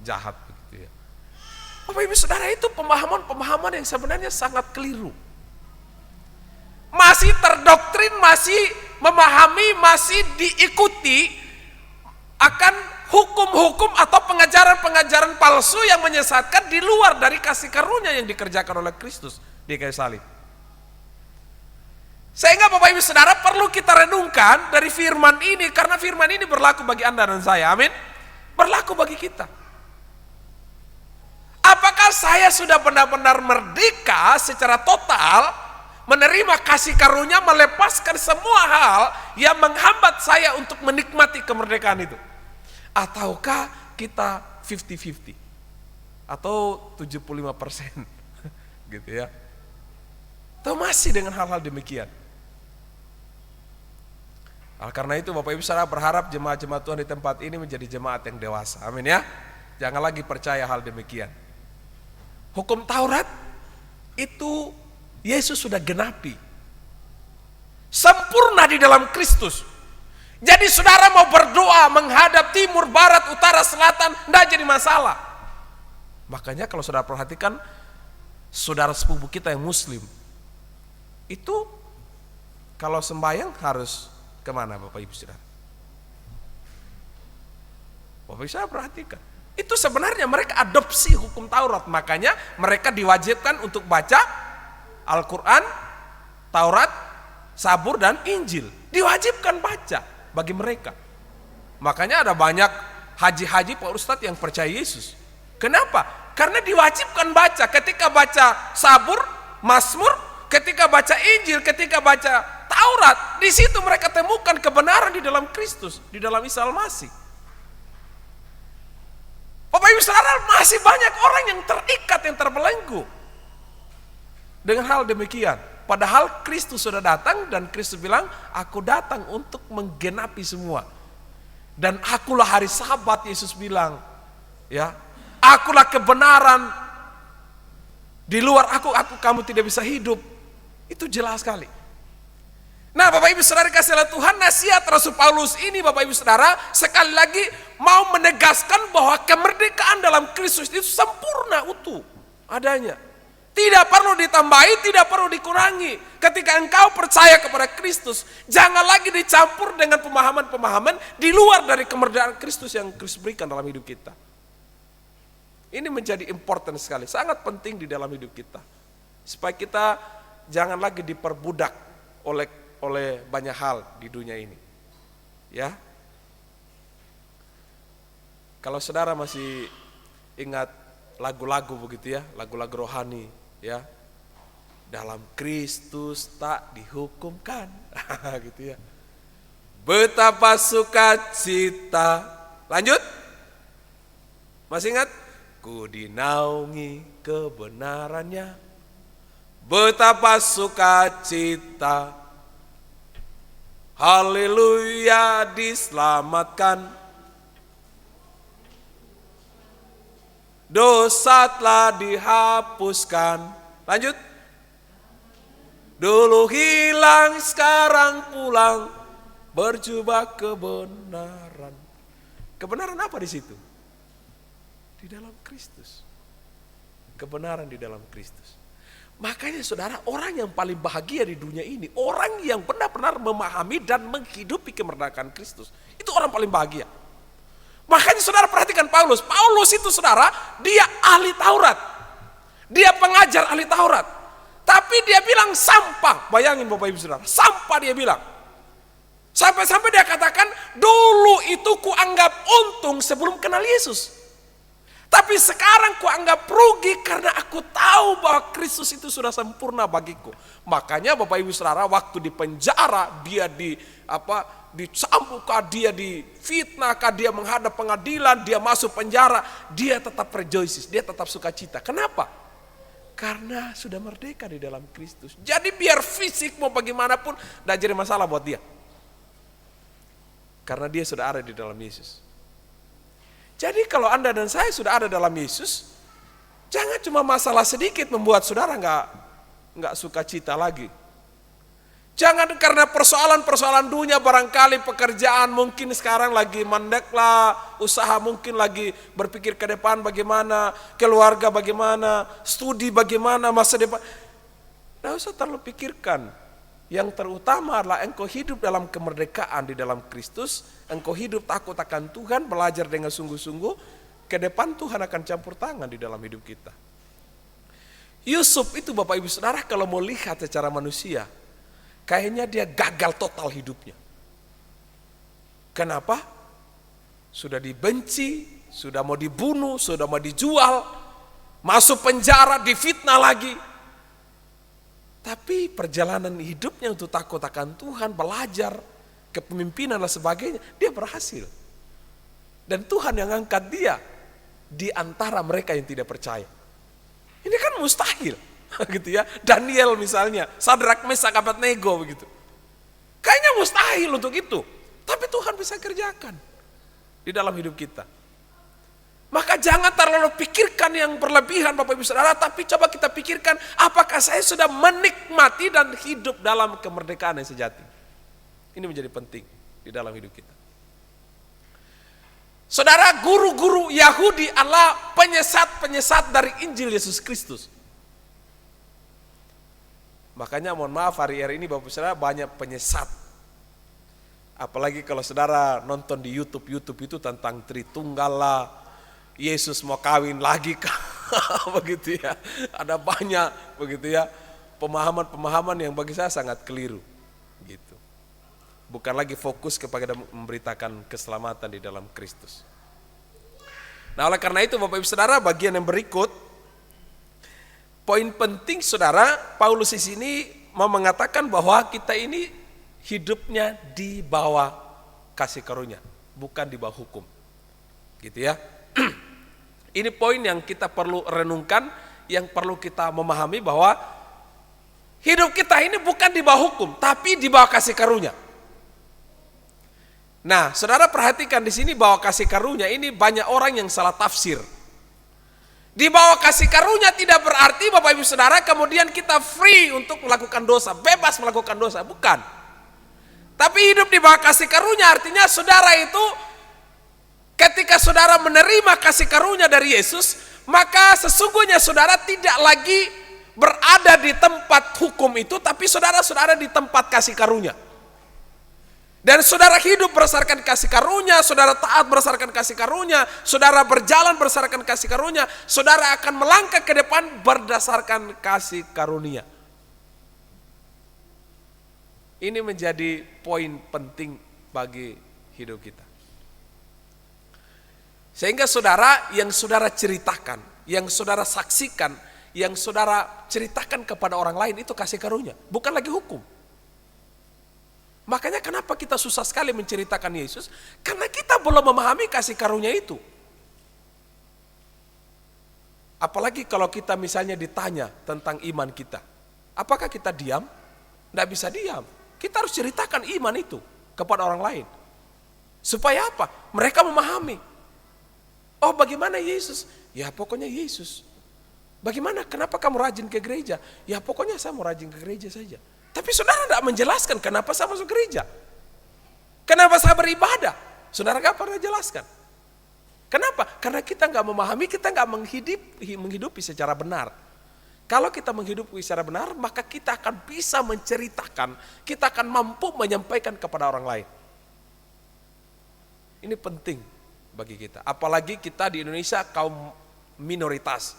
jahat begitu ya. Bapak Ibu Saudara, itu pemahaman-pemahaman yang sebenarnya sangat keliru. Masih terdoktrin, masih memahami, masih diikuti akan hukum-hukum atau pengajaran-pengajaran palsu yang menyesatkan di luar dari kasih karunia yang dikerjakan oleh Kristus di kayu salib. Sehingga Bapak Ibu Saudara perlu kita renungkan dari firman ini, karena firman ini berlaku bagi Anda dan saya, amin. Berlaku bagi kita. Apakah saya sudah benar-benar merdeka secara total, menerima kasih karunia, melepaskan semua hal yang menghambat saya untuk menikmati kemerdekaan itu? Ataukah kita 50-50? Atau 75%? Gitu ya. Atau masih dengan hal-hal demikian? Karena itu Bapak Ibu Saudara, berharap jemaat-jemaat Tuhan di tempat ini menjadi jemaat yang dewasa. Amin ya. Jangan lagi percaya hal demikian. Hukum Taurat itu Yesus sudah genapi. Sempurna di dalam Kristus. Jadi saudara mau berdoa menghadap timur, barat, utara, selatan, tidak jadi masalah. Makanya kalau saudara perhatikan, saudara sepupu kita yang muslim, itu kalau sembahyang harus kemana Bapak Ibu Saudara? Bapak Ibu Saudara perhatikan, itu sebenarnya mereka adopsi hukum Taurat. Makanya mereka diwajibkan untuk baca Al-Quran, Taurat, Zabur, dan Injil. Diwajibkan baca bagi mereka. Makanya ada banyak haji-haji Pak Ustadz yang percaya Yesus. Kenapa? Karena diwajibkan baca. Ketika baca Zabur, Mazmur, ketika baca Injil, ketika baca Taurat, di situ mereka temukan kebenaran di dalam Kristus, di dalam Isa Al-Masih. Bapak Ibu Saudara, masih banyak orang yang terikat, yang terbelenggu dengan hal demikian. Padahal Kristus sudah datang dan Kristus bilang, aku datang untuk menggenapi semua. Dan akulah hari Sabat, Yesus bilang, ya, akulah kebenaran. Di luar aku kamu tidak bisa hidup. Itu jelas sekali. Nah Bapak Ibu Saudara kasih Tuhan, nasihat Rasul Paulus ini Bapak Ibu Saudara sekali lagi mau menegaskan bahwa kemerdekaan dalam Kristus itu sempurna, utuh adanya. Tidak perlu ditambahi, tidak perlu dikurangi. Ketika engkau percaya kepada Kristus, jangan lagi dicampur dengan pemahaman-pemahaman di luar dari kemerdekaan Kristus yang Kristus berikan dalam hidup kita. Ini menjadi important sekali, sangat penting di dalam hidup kita. Supaya kita jangan lagi diperbudak oleh banyak hal di dunia ini. Ya. Kalau saudara masih ingat lagu-lagu begitu ya, lagu-lagu rohani ya. Dalam Kristus tak dihukumkan. Gitu ya. Betapa sukacita. Lanjut. Masih ingat? Ku dinaungi kebenarannya. Betapa sukacita. Haleluya, diselamatkan. Dosa telah dihapuskan. Lanjut. Dulu hilang, sekarang pulang, berjubah kebenaran. Kebenaran apa di situ? Di dalam Kristus. Kebenaran di dalam Kristus. Makanya saudara, orang yang paling bahagia di dunia ini, orang yang benar-benar memahami dan menghidupi kemerdekaan Kristus. Itu orang paling bahagia. Makanya saudara perhatikan Paulus. Paulus itu saudara, dia ahli Taurat. Dia pengajar ahli Taurat. Tapi dia bilang sampah. Bayangin Bapak Ibu Saudara, sampah dia bilang. Sampai-sampai dia katakan, dulu itu kuanggap untung sebelum kenal Yesus. Tapi sekarang kuanggap rugi karena aku tahu bahwa Kristus itu sudah sempurna bagiku. Makanya Bapak Ibu Saudara, waktu di penjara dia dicambuk, dia difitnah, dia menghadap pengadilan, dia masuk penjara, dia tetap rejoices, dia tetap sukacita. Kenapa? Karena sudah merdeka di dalam Kristus. Jadi biar fisik mau bagaimanapun tidak jadi masalah buat dia. Karena dia sudah ada di dalam Yesus. Jadi kalau Anda dan saya sudah ada dalam Yesus, jangan cuma masalah sedikit membuat saudara nggak sukacita lagi. Jangan karena persoalan-persoalan dunia, barangkali pekerjaan mungkin sekarang lagi mandek lah, usaha mungkin lagi berpikir ke depan bagaimana, keluarga bagaimana, studi bagaimana, masa depan. Nggak usah terlalu pikirkan. Yang terutama adalah engkau hidup dalam kemerdekaan di dalam Kristus, engkau hidup takut akan Tuhan, belajar dengan sungguh-sungguh, ke depan Tuhan akan campur tangan di dalam hidup kita. Yusuf itu Bapak Ibu Saudara kalau mau lihat secara manusia, kayaknya dia gagal total hidupnya. Kenapa? Sudah dibenci, sudah mau dibunuh, sudah mau dijual, masuk penjara, difitnah lagi. Tapi perjalanan hidupnya untuk takut akan Tuhan, belajar, kepemimpinan dan sebagainya, dia berhasil. Dan Tuhan yang angkat dia di antara mereka yang tidak percaya. Ini kan mustahil, gitu ya. Daniel misalnya, Sadrak, Mesak, Abednego begitu. Kayaknya mustahil untuk itu, tapi Tuhan bisa kerjakan di dalam hidup kita. Maka jangan terlalu pikirkan yang berlebihan Bapak Ibu Saudara, tapi coba kita pikirkan apakah saya sudah menikmati dan hidup dalam kemerdekaan yang sejati. Ini menjadi penting di dalam hidup kita. Saudara, guru-guru Yahudi adalah penyesat-penyesat dari Injil Yesus Kristus. Makanya mohon maaf hari ini Bapak Ibu Saudara banyak penyesat. Apalagi kalau saudara nonton di YouTube itu tentang Tritunggal lah, Yesus mau kawin lagi kah? Begitu ya. Ada banyak begitu ya pemahaman-pemahaman yang bagi saya sangat keliru gitu. Bukan lagi fokus kepada memberitakan keselamatan di dalam Kristus. Nah, oleh karena itu Bapak Ibu Saudara, bagian yang berikut, poin penting saudara, Paulus di sini mau mengatakan bahwa kita ini hidupnya di bawah kasih karunia, bukan di bawah hukum. Gitu ya. Ini poin yang kita perlu renungkan, yang perlu kita memahami bahwa hidup kita ini bukan di bawah hukum, tapi di bawah kasih karunia. Nah, saudara perhatikan di sini bahwa kasih karunia ini banyak orang yang salah tafsir. Di bawah kasih karunia tidak berarti Bapak Ibu Saudara kemudian kita free untuk melakukan dosa, bebas melakukan dosa, bukan. Tapi hidup di bawah kasih karunia artinya saudara itu ketika saudara menerima kasih karunia dari Yesus, maka sesungguhnya saudara tidak lagi berada di tempat hukum itu, tapi saudara di tempat kasih karunia. Dan saudara hidup berdasarkan kasih karunia, saudara taat berdasarkan kasih karunia, saudara berjalan berdasarkan kasih karunia, saudara akan melangkah ke depan berdasarkan kasih karunia. Ini menjadi poin penting bagi hidup kita. Sehingga saudara, yang saudara ceritakan, yang saudara saksikan, yang saudara ceritakan kepada orang lain itu kasih karunia, bukan lagi hukum. Makanya kenapa kita susah sekali menceritakan Yesus? Karena kita belum memahami kasih karunia itu. Apalagi kalau kita misalnya ditanya tentang iman kita. Apakah kita diam? Tidak bisa diam. Kita harus ceritakan iman itu kepada orang lain. Supaya apa? Mereka memahami. Oh, bagaimana Yesus? Ya pokoknya Yesus. Bagaimana? Kenapa kamu rajin ke gereja? Ya pokoknya saya mau rajin ke gereja saja. Tapi saudara tidak menjelaskan kenapa saya masuk gereja. Kenapa saya beribadah? Saudara nggak pernah jelaskan. Kenapa? Karena kita nggak memahami, kita nggak menghidupi secara benar. Kalau kita menghidupi secara benar, maka kita akan bisa menceritakan, kita akan mampu menyampaikan kepada orang lain. Ini penting bagi kita. Apalagi kita di Indonesia kaum minoritas.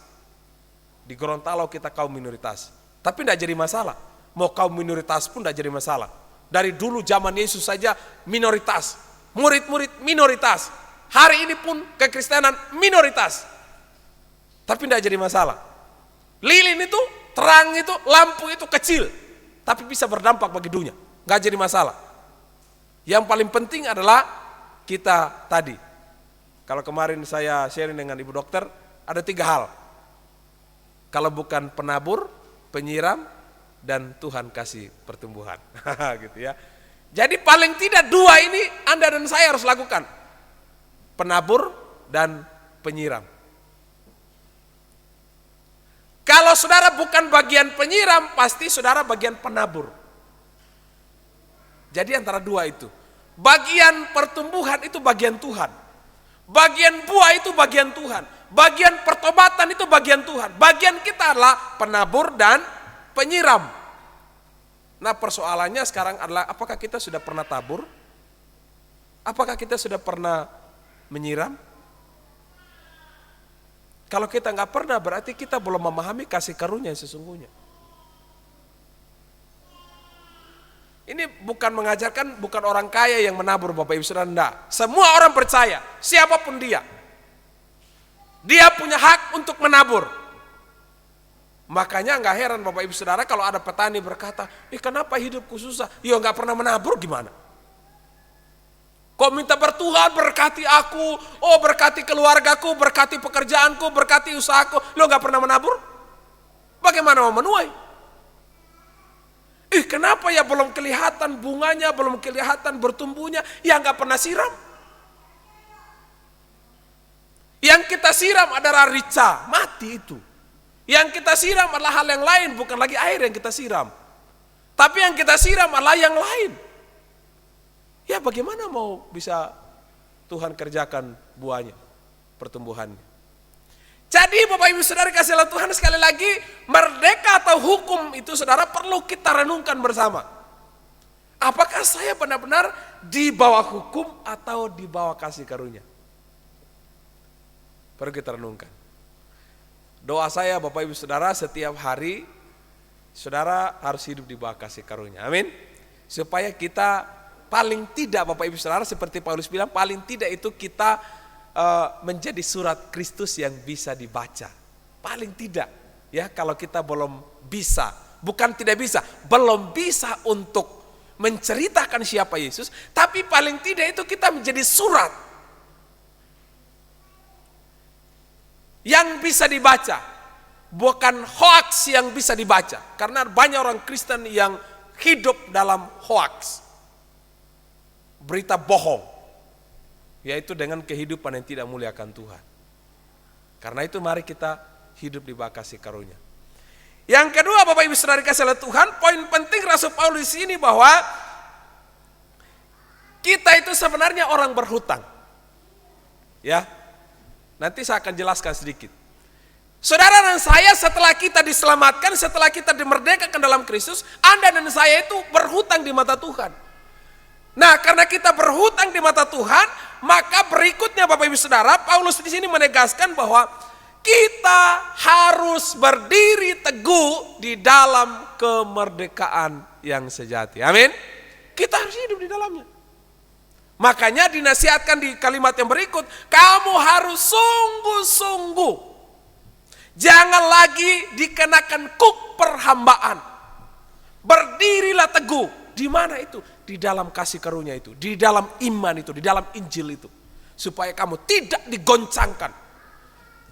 Di Gorontalo kita kaum minoritas. Tapi tidak jadi masalah. Mau kaum minoritas pun tidak jadi masalah. Dari dulu zaman Yesus saja minoritas. Murid-murid minoritas. Hari ini pun kekristenan minoritas. Tapi tidak jadi masalah. Lilin itu, terang itu, lampu itu kecil. Tapi bisa berdampak bagi dunia. Nggak jadi masalah. Yang paling penting adalah kita tadi. Kalau kemarin saya sharing dengan ibu dokter, ada 3 hal. Kalau bukan penabur, penyiram, dan Tuhan kasih pertumbuhan. Gitu ya. Jadi paling tidak 2 ini Anda dan saya harus lakukan. Penabur dan penyiram. Kalau saudara bukan bagian penyiram, pasti saudara bagian penabur. Jadi antara 2 itu. Bagian pertumbuhan itu bagian Tuhan. Bagian buah itu bagian Tuhan. Bagian pertobatan itu bagian Tuhan. Bagian kita adalah penabur dan penyiram. Nah, persoalannya sekarang adalah apakah kita sudah pernah tabur? Apakah kita sudah pernah menyiram? Kalau kita nggak pernah, berarti kita belum memahami kasih karunia yang sesungguhnya. Ini bukan mengajarkan, bukan orang kaya yang menabur Bapak Ibu Saudara, enggak. Semua orang percaya, siapapun dia. Dia punya hak untuk menabur. Makanya nggak heran Bapak Ibu Saudara kalau ada petani berkata, kenapa hidupku susah? Ya nggak pernah menabur gimana? Kok minta bertuhan berkati aku, berkati keluargaku, berkati pekerjaanku, berkati usahaku, lo nggak pernah menabur? Bagaimana mau menuai? Kenapa ya belum kelihatan bunganya, belum kelihatan bertumbuhnya, ya nggak pernah siram? Yang kita siram adalah rica, mati itu. Yang kita siram adalah hal yang lain, bukan lagi air yang kita siram. Tapi yang kita siram adalah yang lain. Ya bagaimana mau bisa Tuhan kerjakan buahnya, pertumbuhannya. Jadi Bapak Ibu Saudara kasih oleh Tuhan, sekali lagi, merdeka atau hukum itu saudara perlu kita renungkan bersama. Apakah saya benar-benar di bawah hukum atau di bawah kasih karunia? Perlu kita renungkan. Doa saya Bapak Ibu Saudara, setiap hari saudara harus hidup di bawah kasih karunia. Amin. Supaya kita paling tidak Bapak Ibu Saudara, seperti Paulus bilang, paling tidak itu kita menjadi surat Kristus yang bisa dibaca. Paling tidak ya, kalau kita belum bisa, bukan tidak bisa, belum bisa untuk menceritakan siapa Yesus, tapi paling tidak itu kita menjadi surat yang bisa dibaca, bukan hoax yang bisa dibaca. Karena banyak orang Kristen yang hidup dalam hoax, berita bohong, yaitu dengan kehidupan yang tidak muliakan Tuhan. Karena itu mari kita hidup di bawah kasih karunia. Yang kedua Bapak Ibu Saudara kasih oleh Tuhan, poin penting Rasul Paulus ini bahwa kita itu sebenarnya orang berhutang. Ya, nanti saya akan jelaskan sedikit. Saudara dan saya setelah kita diselamatkan, setelah kita dimerdekakan dalam Kristus, Anda dan saya itu berhutang di mata Tuhan. Nah, karena kita berhutang di mata Tuhan, maka berikutnya Bapak Ibu Saudara, Paulus di sini menegaskan bahwa kita harus berdiri teguh di dalam kemerdekaan yang sejati. Amin. Kita harus hidup di dalamnya. Makanya dinasihatkan di kalimat yang berikut, kamu harus sungguh-sungguh. Jangan lagi dikenakan kuk perhambaan. Berdirilah teguh. Di mana itu? Di dalam kasih karunia itu, di dalam iman itu, di dalam Injil itu. Supaya kamu tidak digoncangkan,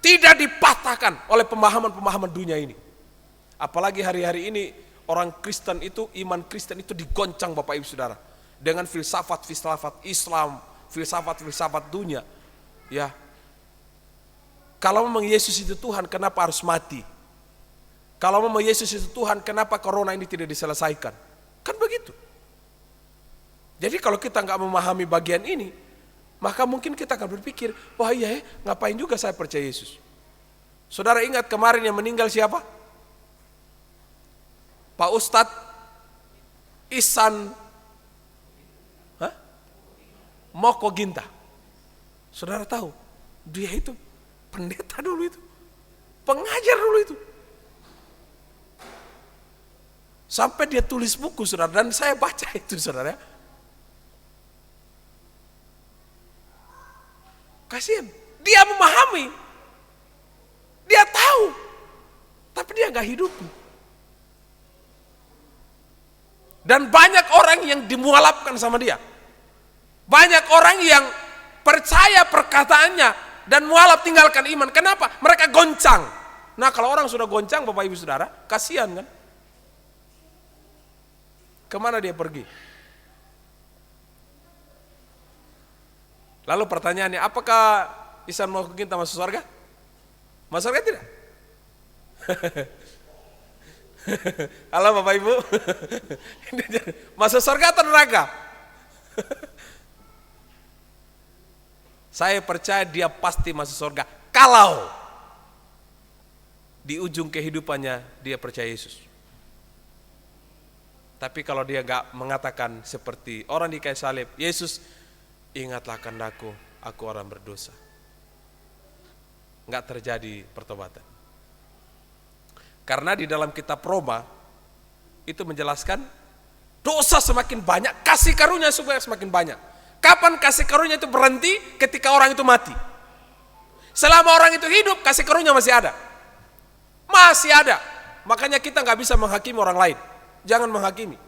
tidak dipatahkan oleh pemahaman-pemahaman dunia ini. Apalagi hari-hari ini orang Kristen itu, iman Kristen itu digoncang Bapak Ibu Saudara. Dengan filsafat-filsafat Islam, filsafat-filsafat dunia. Ya, kalau memang Yesus itu Tuhan, kenapa harus mati? Kalau memang Yesus itu Tuhan, kenapa corona ini tidak diselesaikan? Kan begitu. Jadi kalau kita nggak memahami bagian ini, maka mungkin kita akan berpikir, wah iya ngapain juga saya percaya Yesus. Saudara ingat kemarin yang meninggal siapa? Pak Ustadz Ihsan Moko Ginta. Saudara tahu, dia itu pendeta dulu itu, pengajar dulu itu. Sampai dia tulis buku, saudara, dan saya baca itu, saudara. Kasihan, dia memahami, dia tahu, tapi dia nggak hidupi. Dan banyak orang yang dimualafkan sama dia. Banyak orang yang percaya perkataannya dan mualaf tinggalkan iman. Kenapa? Mereka goncang. Nah, kalau orang sudah goncang, Bapak Ibu Saudara, kasihan kan? Kemana dia pergi? Lalu pertanyaannya, apakah Ihsan Moko Ginta masuk surga? Masuk surga tidak? Halo Bapak Ibu. Masuk surga atau neraka? Saya percaya dia pasti masuk surga kalau di ujung kehidupannya dia percaya Yesus. Tapi kalau dia gak mengatakan seperti orang di kayu salib, Yesus, ingatlah kehendak-Ku, aku orang berdosa, gak terjadi pertobatan. Karena di dalam kitab Roma itu menjelaskan dosa semakin banyak, kasih karunia supaya semakin banyak. Kapan kasih karunia itu berhenti? Ketika orang itu mati. Selama orang itu hidup, kasih karunia masih ada. Masih ada. Makanya kita gak bisa menghakimi orang lain. Jangan menghakimi.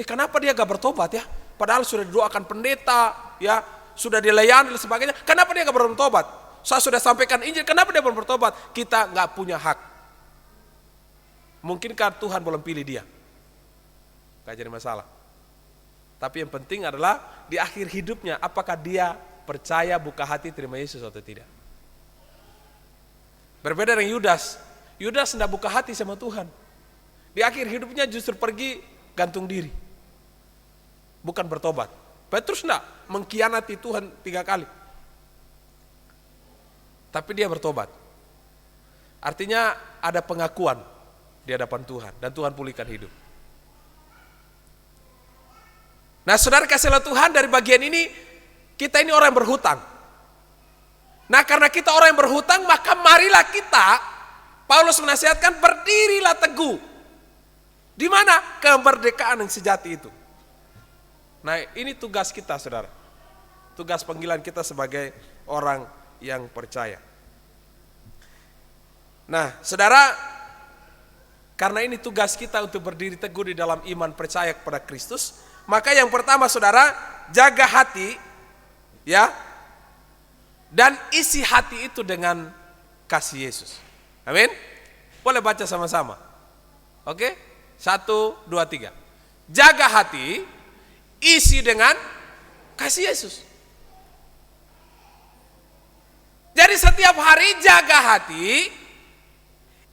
Kenapa dia gak bertobat ya? Padahal sudah didoakan pendeta, ya, sudah dilayani dan sebagainya. Kenapa dia gak bertobat? Saya sudah sampaikan Injil, kenapa dia belum bertobat? Kita gak punya hak. Mungkinkah Tuhan belum pilih dia? Gak jadi masalah. Tapi yang penting adalah di akhir hidupnya, apakah dia percaya, buka hati, terima Yesus atau tidak. Berbeda dengan Yudas. Yudas tidak buka hati sama Tuhan. Di akhir hidupnya justru pergi gantung diri. Bukan bertobat. Petrus tidak mengkhianati Tuhan 3 kali. Tapi dia bertobat. Artinya ada pengakuan di hadapan Tuhan. Dan Tuhan pulihkan hidup. Nah, saudara kasihlah Tuhan, dari bagian ini kita ini orang yang berhutang. Nah, karena kita orang yang berhutang, maka marilah kita, Paulus menasihatkan, berdirilah teguh. Di mana kemerdekaan yang sejati itu? Nah, ini tugas kita, saudara. Tugas panggilan kita sebagai orang yang percaya. Nah, saudara, karena ini tugas kita untuk berdiri teguh di dalam iman percaya kepada Kristus. Maka yang pertama, saudara, jaga hati, ya, dan isi hati itu dengan kasih Yesus. Amin. Boleh baca sama-sama. Oke, 1, 2, 3. Jaga hati, isi dengan kasih Yesus. Jadi setiap hari jaga hati,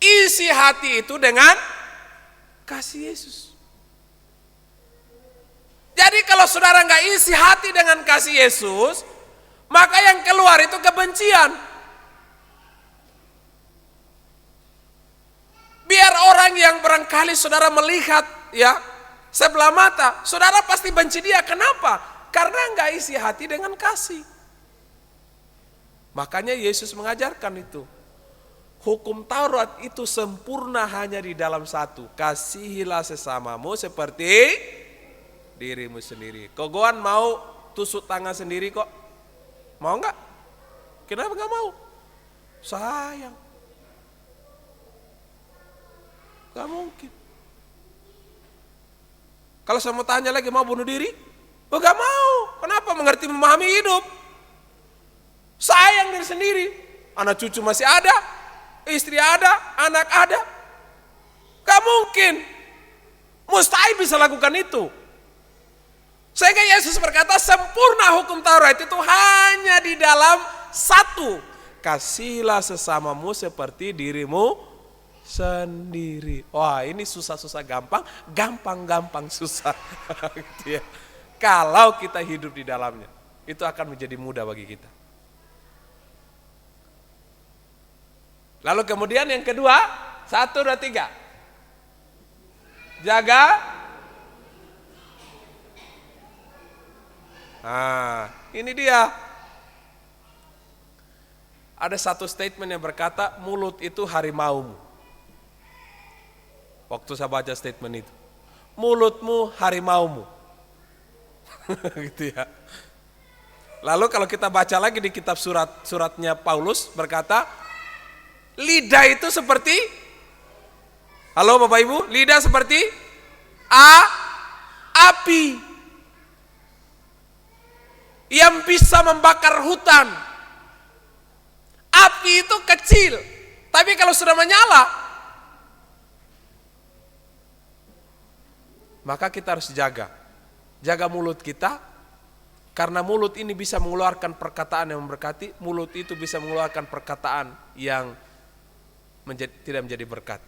isi hati itu dengan kasih Yesus. Jadi kalau saudara nggak isi hati dengan kasih Yesus, maka yang keluar itu kebencian. Biar orang yang barangkali saudara melihat, ya, sebelah mata, saudara pasti benci dia. Kenapa? Karena nggak isi hati dengan kasih. Makanya Yesus mengajarkan itu. Hukum Taurat itu sempurna hanya di dalam satu. Kasihilah sesamamu seperti dirimu sendiri. Kogoan mau tusuk tangan sendiri kok? Mau enggak? Kenapa enggak mau? Sayang. Enggak mungkin. Kalau saya mau tanya lagi, mau bunuh diri? Oh, enggak mau. Kenapa? Mengerti memahami hidup. Sayang diri sendiri. Anak cucu masih ada, istri ada, anak ada. Enggak mungkin. Mustahil bisa lakukan itu. Sehingga Yesus berkata, sempurna hukum Taurat itu hanya di dalam satu. Kasihilah sesamamu seperti dirimu sendiri. Wah, ini susah-susah gampang, gampang-gampang susah. Gitu ya. Kalau kita hidup di dalamnya, itu akan menjadi mudah bagi kita. Lalu kemudian yang kedua, 1, 2, 3. jaga. Nah, ini dia. Ada satu statement yang berkata, mulut itu harimaumu. Waktu saya baca statement itu, mulutmu harimaumu. Gitu ya. Lalu kalau kita baca lagi di kitab suratnya Paulus berkata, lidah itu seperti, halo Bapak Ibu, lidah seperti api yang bisa membakar hutan. Api itu kecil, tapi kalau sudah menyala, maka kita harus jaga mulut kita, karena mulut ini bisa mengeluarkan perkataan yang memberkati, mulut itu bisa mengeluarkan perkataan yang tidak menjadi berkat.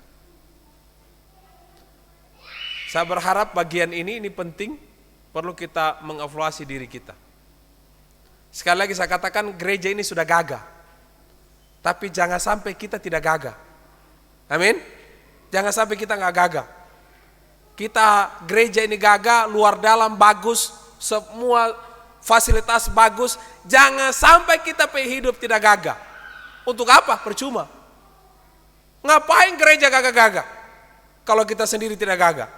Saya berharap bagian ini penting, perlu kita mengevaluasi diri kita. Sekali lagi saya katakan, gereja ini sudah gagah. Tapi jangan sampai kita tidak gagah. Amin. Jangan sampai kita nggak gagah. Kita gereja ini gagah, luar dalam bagus, semua fasilitas bagus. Jangan sampai kita hidup tidak gagah. Untuk apa? Percuma. Ngapain gereja gagah-gagah kalau kita sendiri tidak gagah?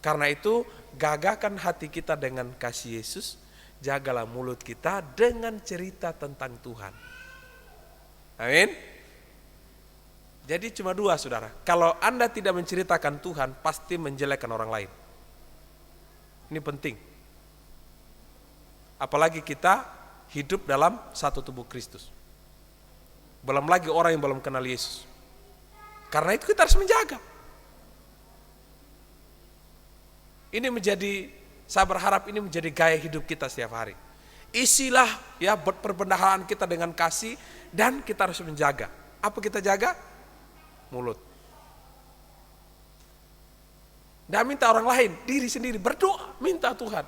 Karena itu, gagahkan hati kita dengan kasih Yesus. Jagalah mulut kita dengan cerita tentang Tuhan. Amin. Jadi cuma dua, saudara. Kalau Anda tidak menceritakan Tuhan, pasti menjelekkan orang lain. Ini penting. Apalagi kita hidup dalam satu tubuh Kristus. Belum lagi orang yang belum kenal Yesus. Karena itu kita harus menjaga. Ini menjadi, saya berharap ini menjadi gaya hidup kita setiap hari. Isilah ya perbendaharaan kita dengan kasih, dan kita harus menjaga. Apa kita jaga? Mulut. Dan minta orang lain, diri sendiri berdoa, minta Tuhan.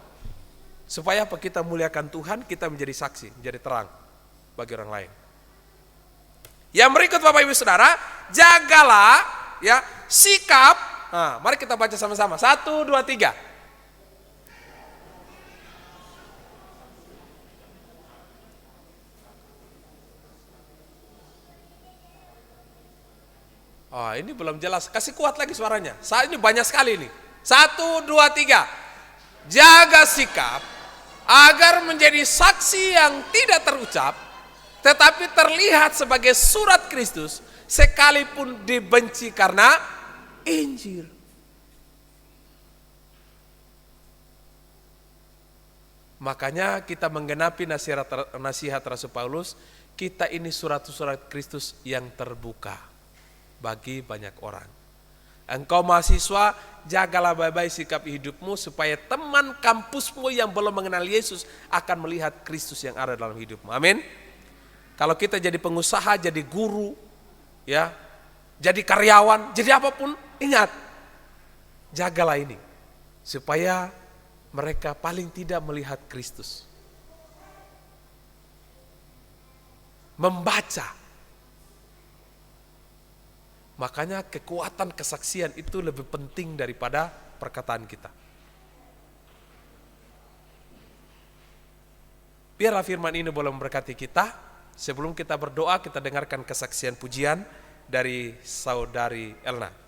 Supaya apa? Kita muliakan Tuhan, kita menjadi saksi, menjadi terang bagi orang lain. Yang berikut Bapak Ibu Saudara, jagalah ya sikap. Nah, mari kita baca sama-sama. 1, 2, 3. Oh, ini belum jelas. Kasih kuat lagi suaranya. Saat ini banyak sekali ini. 1, 2, 3. Jaga sikap agar menjadi saksi yang tidak terucap, tetapi terlihat sebagai surat Kristus, sekalipun dibenci karena Injil. Makanya kita menggenapi nasihat Rasul Paulus, kita ini surat-surat Kristus yang terbuka bagi banyak orang. Engkau mahasiswa, jagalah baik-baik sikap hidupmu supaya teman kampusmu yang belum mengenal Yesus akan melihat Kristus yang ada dalam hidupmu. Amin. Kalau kita jadi pengusaha, jadi guru, ya, jadi karyawan, jadi apapun, ingat, jagalah ini supaya mereka paling tidak melihat Kristus. Membaca. Makanya kekuatan kesaksian itu lebih penting daripada perkataan kita. Biarlah firman ini boleh memberkati kita. Sebelum kita berdoa, kita dengarkan kesaksian pujian dari saudari Elna.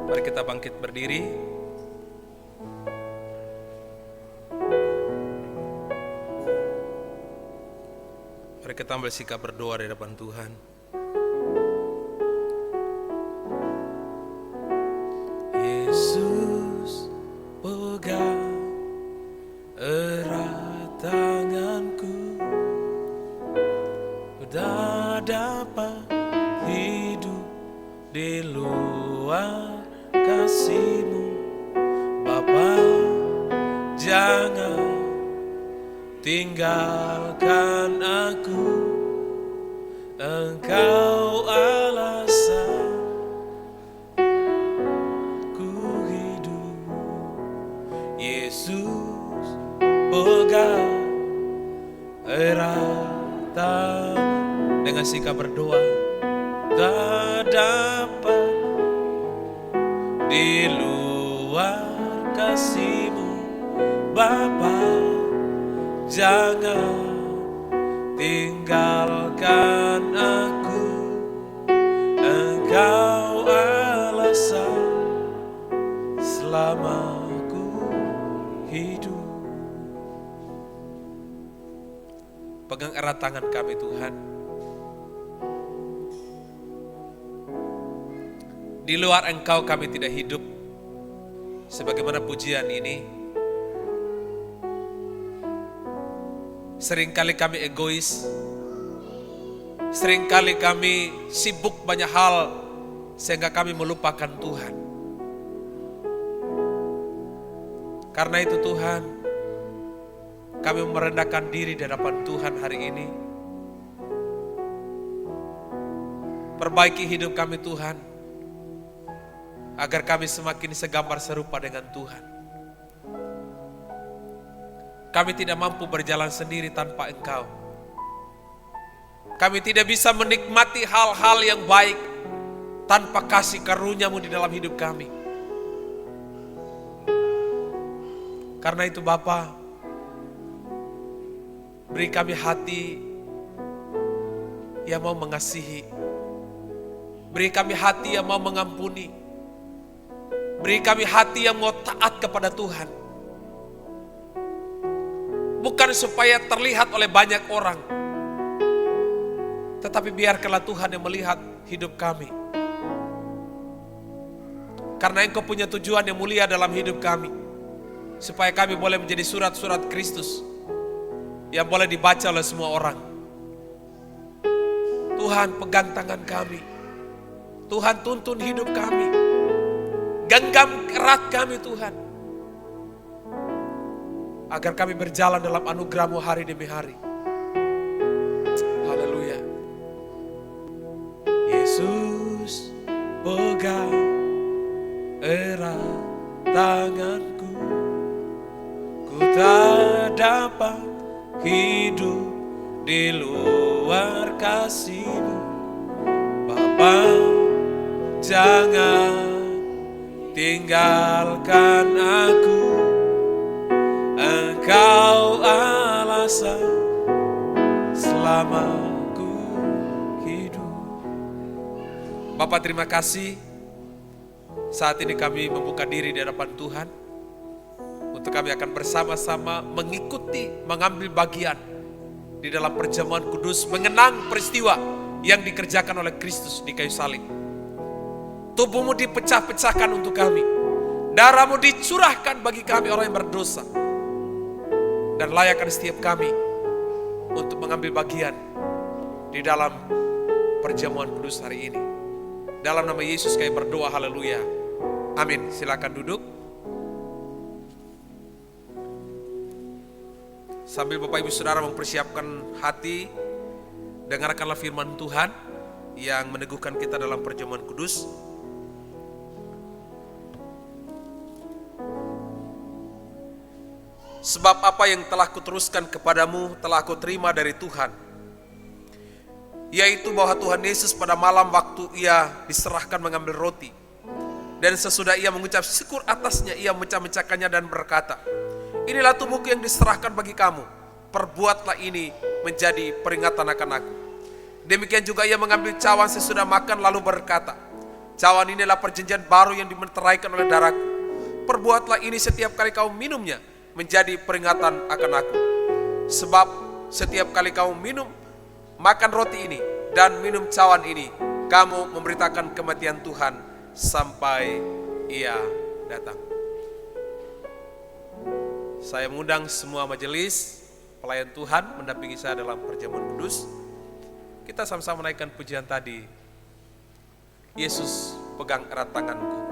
Mari kita bangkit berdiri. Mari kita ambil sikap berdoa di hadapan Tuhan. Yesus, pegang erat tanganku, tak dapat hidup di luar kasih-Mu. Bapa, jangan tinggalkan aku, Engkau alasan ku hidup. Yesus, pegang erat tangan dengan sikap berdoa, tak dapat di luar kasih-Mu. Bapa, jangan tinggalkan aku, Engkau alasan selama ku hidup. Pegang erat tangan kami Tuhan. Di luar Engkau kami tidak hidup. Sebagaimana pujian ini, seringkali kami egois, seringkali kami sibuk banyak hal sehingga kami melupakan Tuhan. Karena itu Tuhan, kami merendahkan diri di hadapan Tuhan hari ini. Perbaiki hidup kami Tuhan, agar kami semakin segambar serupa dengan Tuhan. Kami tidak mampu berjalan sendiri tanpa Engkau. Kami tidak bisa menikmati hal-hal yang baik tanpa kasih karunia-Mu di dalam hidup kami. Karena itu Bapa, beri kami hati yang mau mengasihi. Beri kami hati yang mau mengampuni. Beri kami hati yang mau taat kepada Tuhan. Bukan supaya terlihat oleh banyak orang, tetapi biarkanlah Tuhan yang melihat hidup kami. Karena Engkau punya tujuan yang mulia dalam hidup kami, supaya kami boleh menjadi surat-surat Kristus yang boleh dibaca oleh semua orang. Tuhan, pegang tangan kami. Tuhan, tuntun hidup kami. Genggam erat kami Tuhan, agar kami berjalan dalam anugerah-Mu hari demi hari. Haleluya. Yesus, pegang erat tanganku, ku tak dapat hidup di luar kasih-Mu. Bapa, jangan tinggalkan aku, Engkau alasan selama ku hidup. Bapak, terima kasih. Saat ini kami membuka diri di hadapan Tuhan, untuk kami akan bersama-sama mengikuti, mengambil bagian di dalam perjamuan kudus, mengenang peristiwa yang dikerjakan oleh Kristus di kayu salib. Tubuh-Mu dipecah-pecahkan untuk kami, darah-Mu dicurahkan bagi kami orang yang berdosa, dan layakkan setiap kami untuk mengambil bagian di dalam perjamuan kudus hari ini. Dalam nama Yesus kami berdoa, haleluya, amin. Silakan duduk. Sambil Bapak Ibu Saudara mempersiapkan hati, dengarkanlah firman Tuhan yang meneguhkan kita dalam perjamuan kudus. Sebab apa yang telah kuteruskan kepadamu telah aku terima dari Tuhan, yaitu bahwa Tuhan Yesus pada malam waktu Ia diserahkan mengambil roti, dan sesudah Ia mengucap syukur atasnya, Ia memecah-mecahkannya dan berkata, inilah tubuhku yang diserahkan bagi kamu, perbuatlah ini menjadi peringatan akan aku. Demikian juga Ia mengambil cawan sesudah makan lalu berkata, Cawan ini adalah perjanjian baru yang dimeteraikan oleh darahku. Perbuatlah ini setiap kali kau minumnya, menjadi peringatan akan aku. Sebab setiap kali kau minum, makan roti ini, dan minum cawan ini, kamu memberitakan kematian Tuhan sampai Ia datang. Saya mengundang semua majelis pelayan Tuhan mendampingi saya dalam perjamuan kudus. Kita sama-sama menaikkan pujian tadi. Yesus pegang erat tanganku.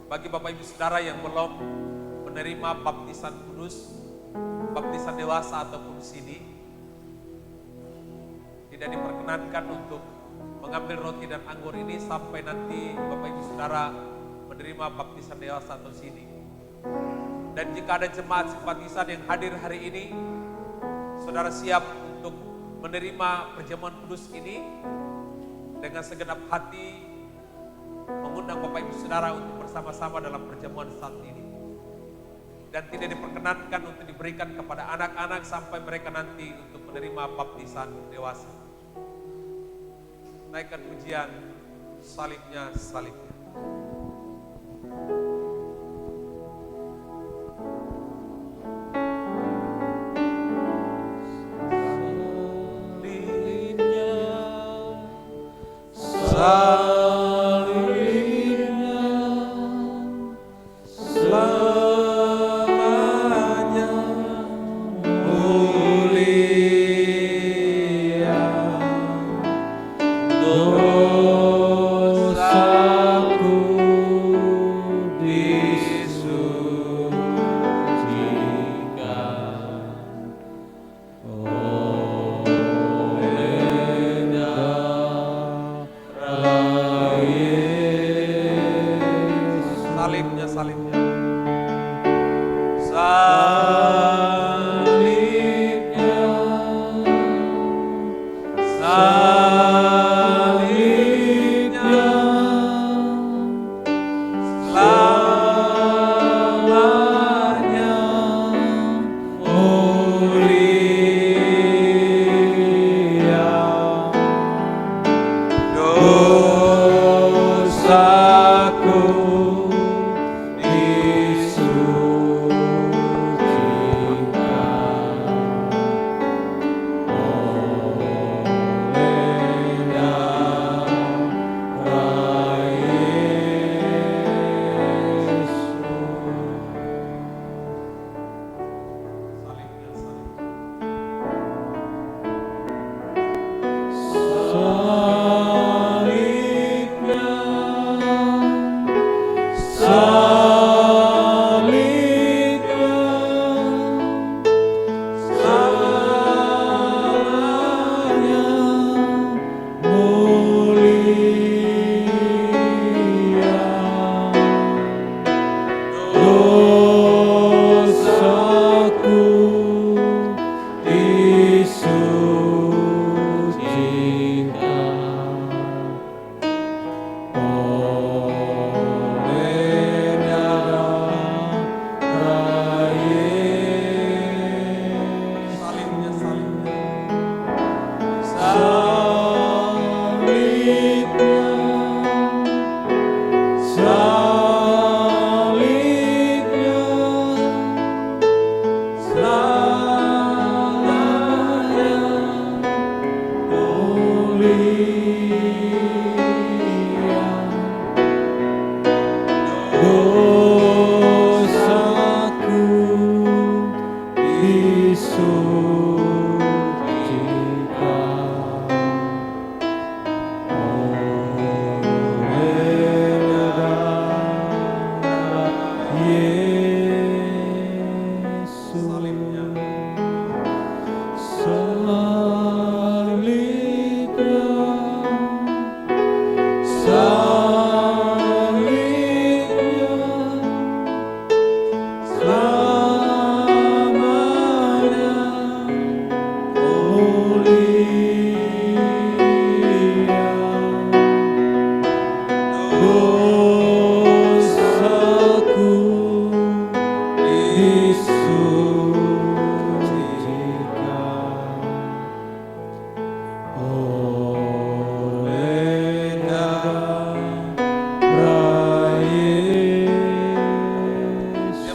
Bagi Bapak Ibu Saudara yang belum menerima baptisan kudus, baptisan dewasa ataupun sini, tidak diperkenankan untuk mengambil roti dan anggur ini sampai nanti Bapak Ibu Saudara menerima baptisan dewasa atau sini. Dan jika ada jemaat simpatisan yang hadir hari ini, saudara siap untuk menerima perjamuan kudus ini dengan segenap hati, mengundang Bapak Ibu Saudara untuk bersama-sama dalam perjamuan saat ini. Dan tidak diperkenankan untuk diberikan kepada anak-anak sampai mereka nanti untuk menerima baptisan dewasa. Naikkan pujian, salibnya, salibnya.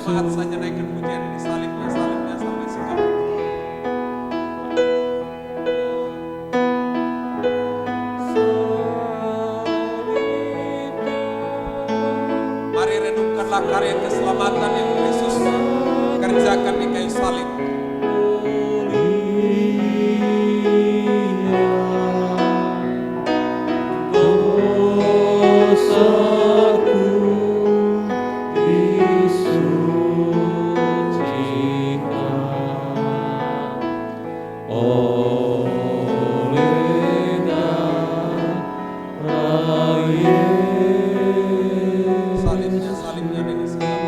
Jemaat saja naikkan pujian ini, salibnya sampai sekarang. Mari renungkanlah karya keselamatan yang Yesus kerjakan di kayu salib. Salibnya dengan segala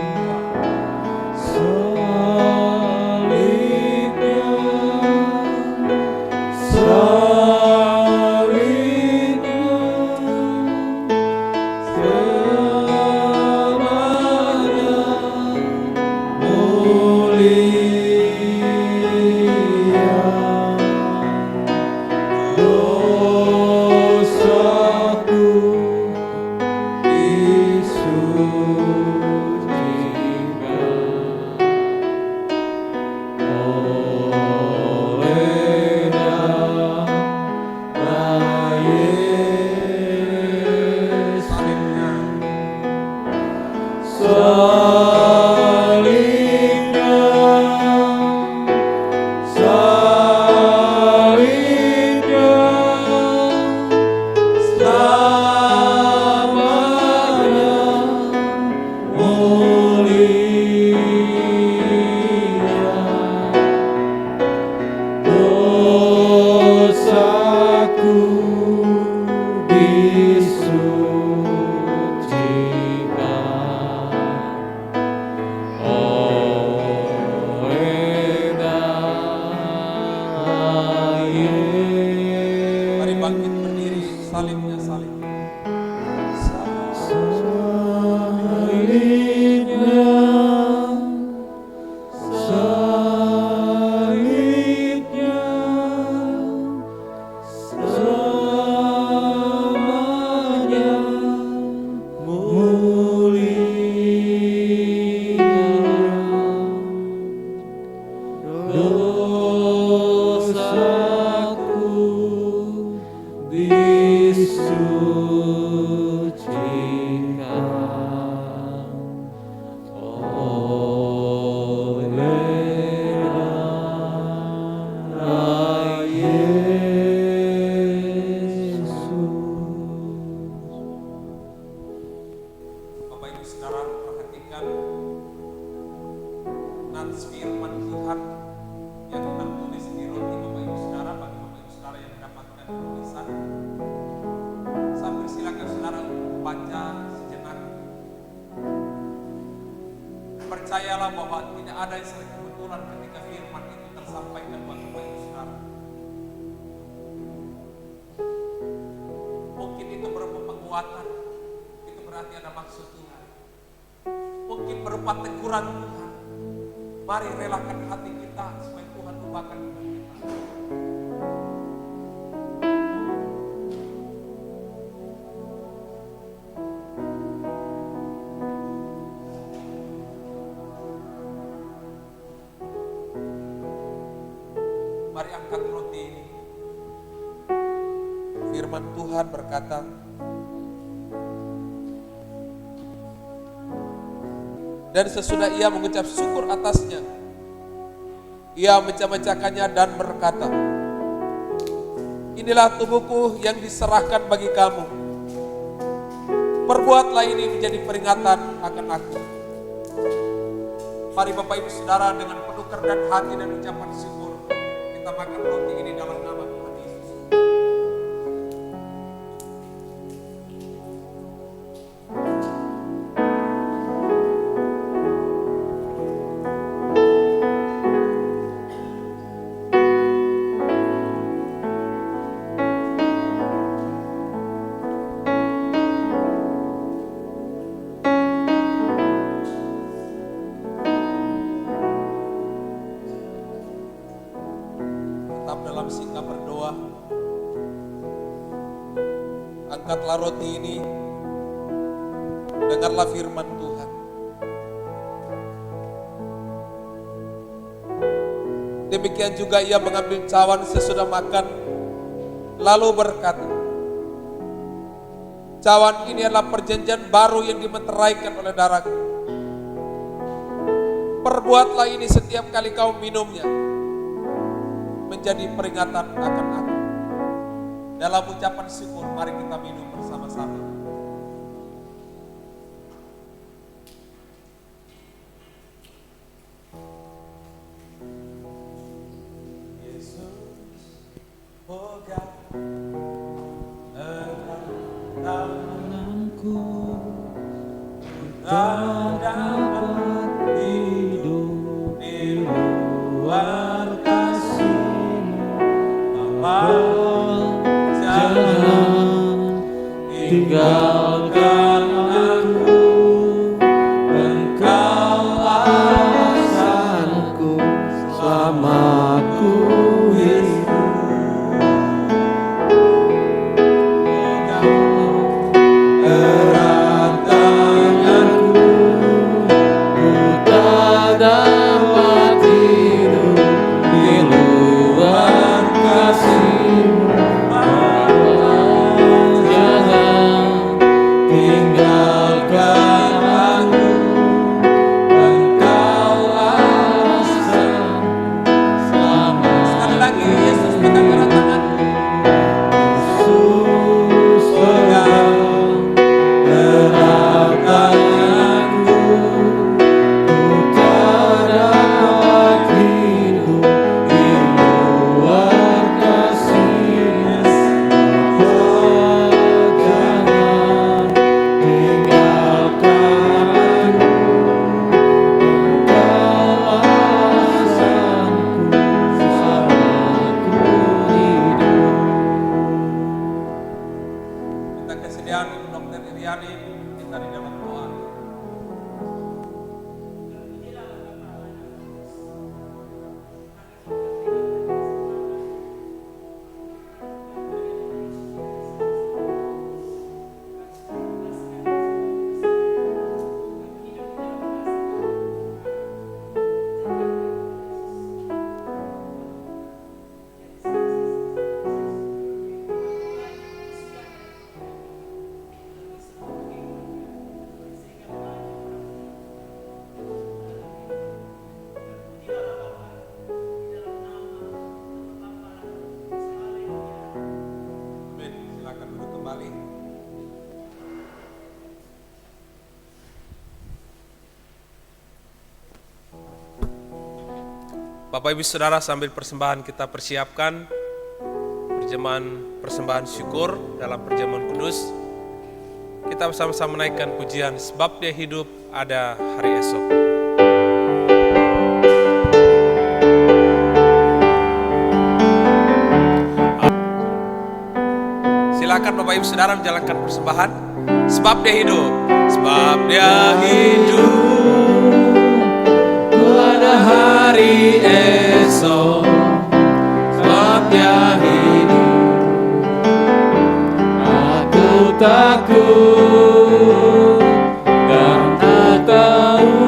Percayalah bahwa tidak ada yang sering kebetulan ketika firman itu tersampaikan bagi Bapak Ibu Saudara. Mungkin itu berupa penguatan, itu berarti ada maksud Tuhan. Mungkin berupa teguran Tuhan. Mari relakan hati kita supaya Tuhan lupakan iman kita. Mari angkat roti ini. Firman Tuhan berkata, Dan sesudah ia mengucap syukur atasnya, ia memecah-mecahkannya dan berkata, inilah tubuhku yang diserahkan bagi kamu. Perbuatlah ini menjadi peringatan akan aku. Mari Bapak Ibu Saudara, dengan penuh kerendahan hati dan ucapan syukur, kita makan roti ini dalam nama Tuhan Yesus. Dalam sikap berdoa, angkatlah roti ini, dengarlah firman Tuhan. Demikian juga ia mengambil cawan sesudah makan, lalu berkata, cawan ini adalah perjanjian baru yang dimeteraikan oleh darahku. Perbuatlah ini setiap kali kau minumnya, menjadi peringatan akan aku. Dalam ucapan syukur, mari kita minum bersama-sama. Yesus, pegang erat tanganku, tak dapat hidup di luar jangan tinggalkan aku, Engkau alasanku selama ku hidup. Erat tanganku, ku tak dapat hidup di luar kasih-Mu. Jangan tinggalkan aku, Engkau alasan selama. Sekali lagi, Yesus pegang erat tanganku. Yesus pegang erat tanganku, ku tak dapat hidup di luar kasih-Mu. Jangan tinggalkan aku, Engkau alasanku selama ku hidup. Minta kesediaan Dokter Iriani, kita di dalam doa. Amin. Silakan duduk kembali. Bapak Ibu Saudara, sambil persembahan kita persiapkan persembahan syukur dalam perjamuan kudus. Kita bersama-sama menaikkan pujian sebab Dia hidup, ada hari esok. Silakan Bapak Ibu Saudara menjalankan persembahan. Sebab Dia hidup, sebab Dia hidup, ada hari esok. Sebab Dia hidup, aku takut dan ku tahu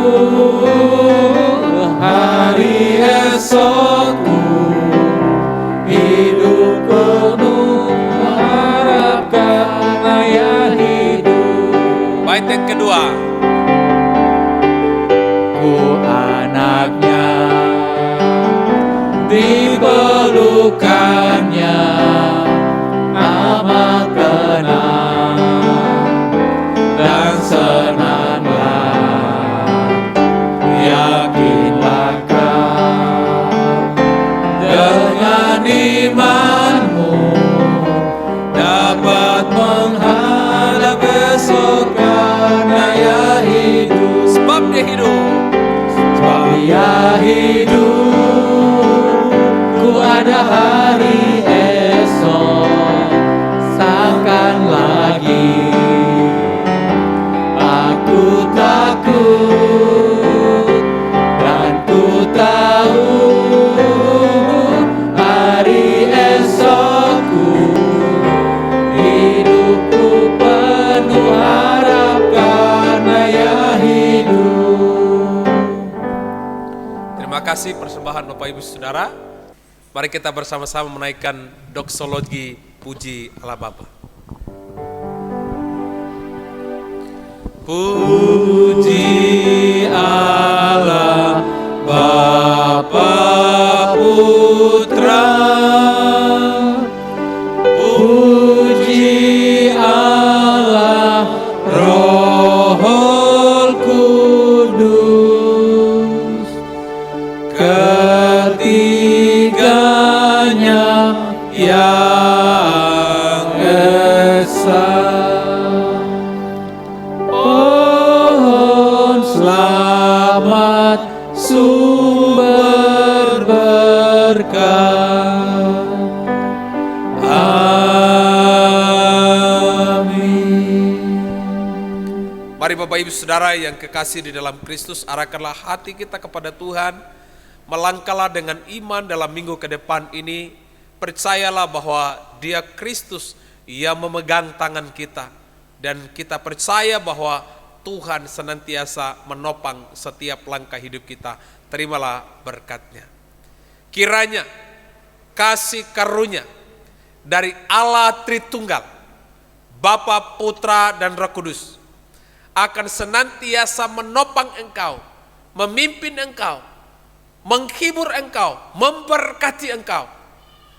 hari esokku hidup penuh mengharapkan Ayah hidup. Bait yang kedua. anaknya, di pelukannya amat tenang dan senanglah, yakinlah kau dengan imanmu dapat menghadap esok karena ia hidup. Sebab dia hidup. Sebab dia hidup, ku ada hari esok, takkan lagi aku takut, dan ku tahu hari esokku, hidupku penuh harap karena ia hidup. Terima kasih persembahan Bapak Ibu Saudara. Mari kita bersama-sama menaikkan doksologi puji Allah Bapa. Puji Allah Bapa Putra, puji Allah Roh Kudus, ketiganya yang esa. Pohon selamat sumber berkat. Amin. Mari Bapak Ibu Saudara yang kekasih di dalam Kristus, arahkanlah hati kita kepada Tuhan. Melangkahlah dengan iman dalam minggu ke depan ini. Percayalah bahwa Dia Kristus yang memegang tangan kita. Dan kita percaya bahwa Tuhan senantiasa menopang setiap langkah hidup kita. Terimalah berkat-Nya. Kiranya kasih karunia dari Allah Tritunggal, Bapa, Putra, dan Roh Kudus akan senantiasa menopang engkau, memimpin engkau, menghibur engkau, memberkati engkau,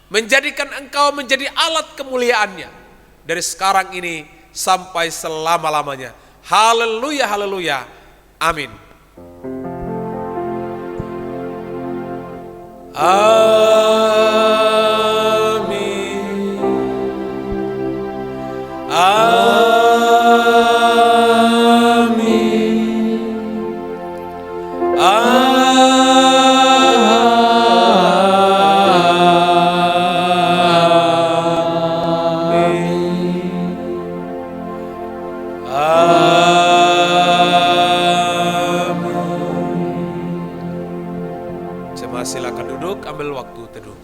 menjadikan engkau menjadi alat kemuliaan-Nya dari sekarang ini sampai selama-lamanya. Haleluya, haleluya. Amin. Amin. Jemaat silakan duduk, ambil waktu teduh.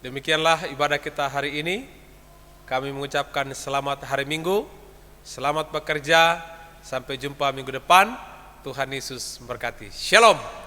Demikianlah ibadah kita hari ini. Kami mengucapkan selamat hari Minggu, selamat bekerja, sampai jumpa minggu depan. Tuhan Yesus memberkati. Shalom.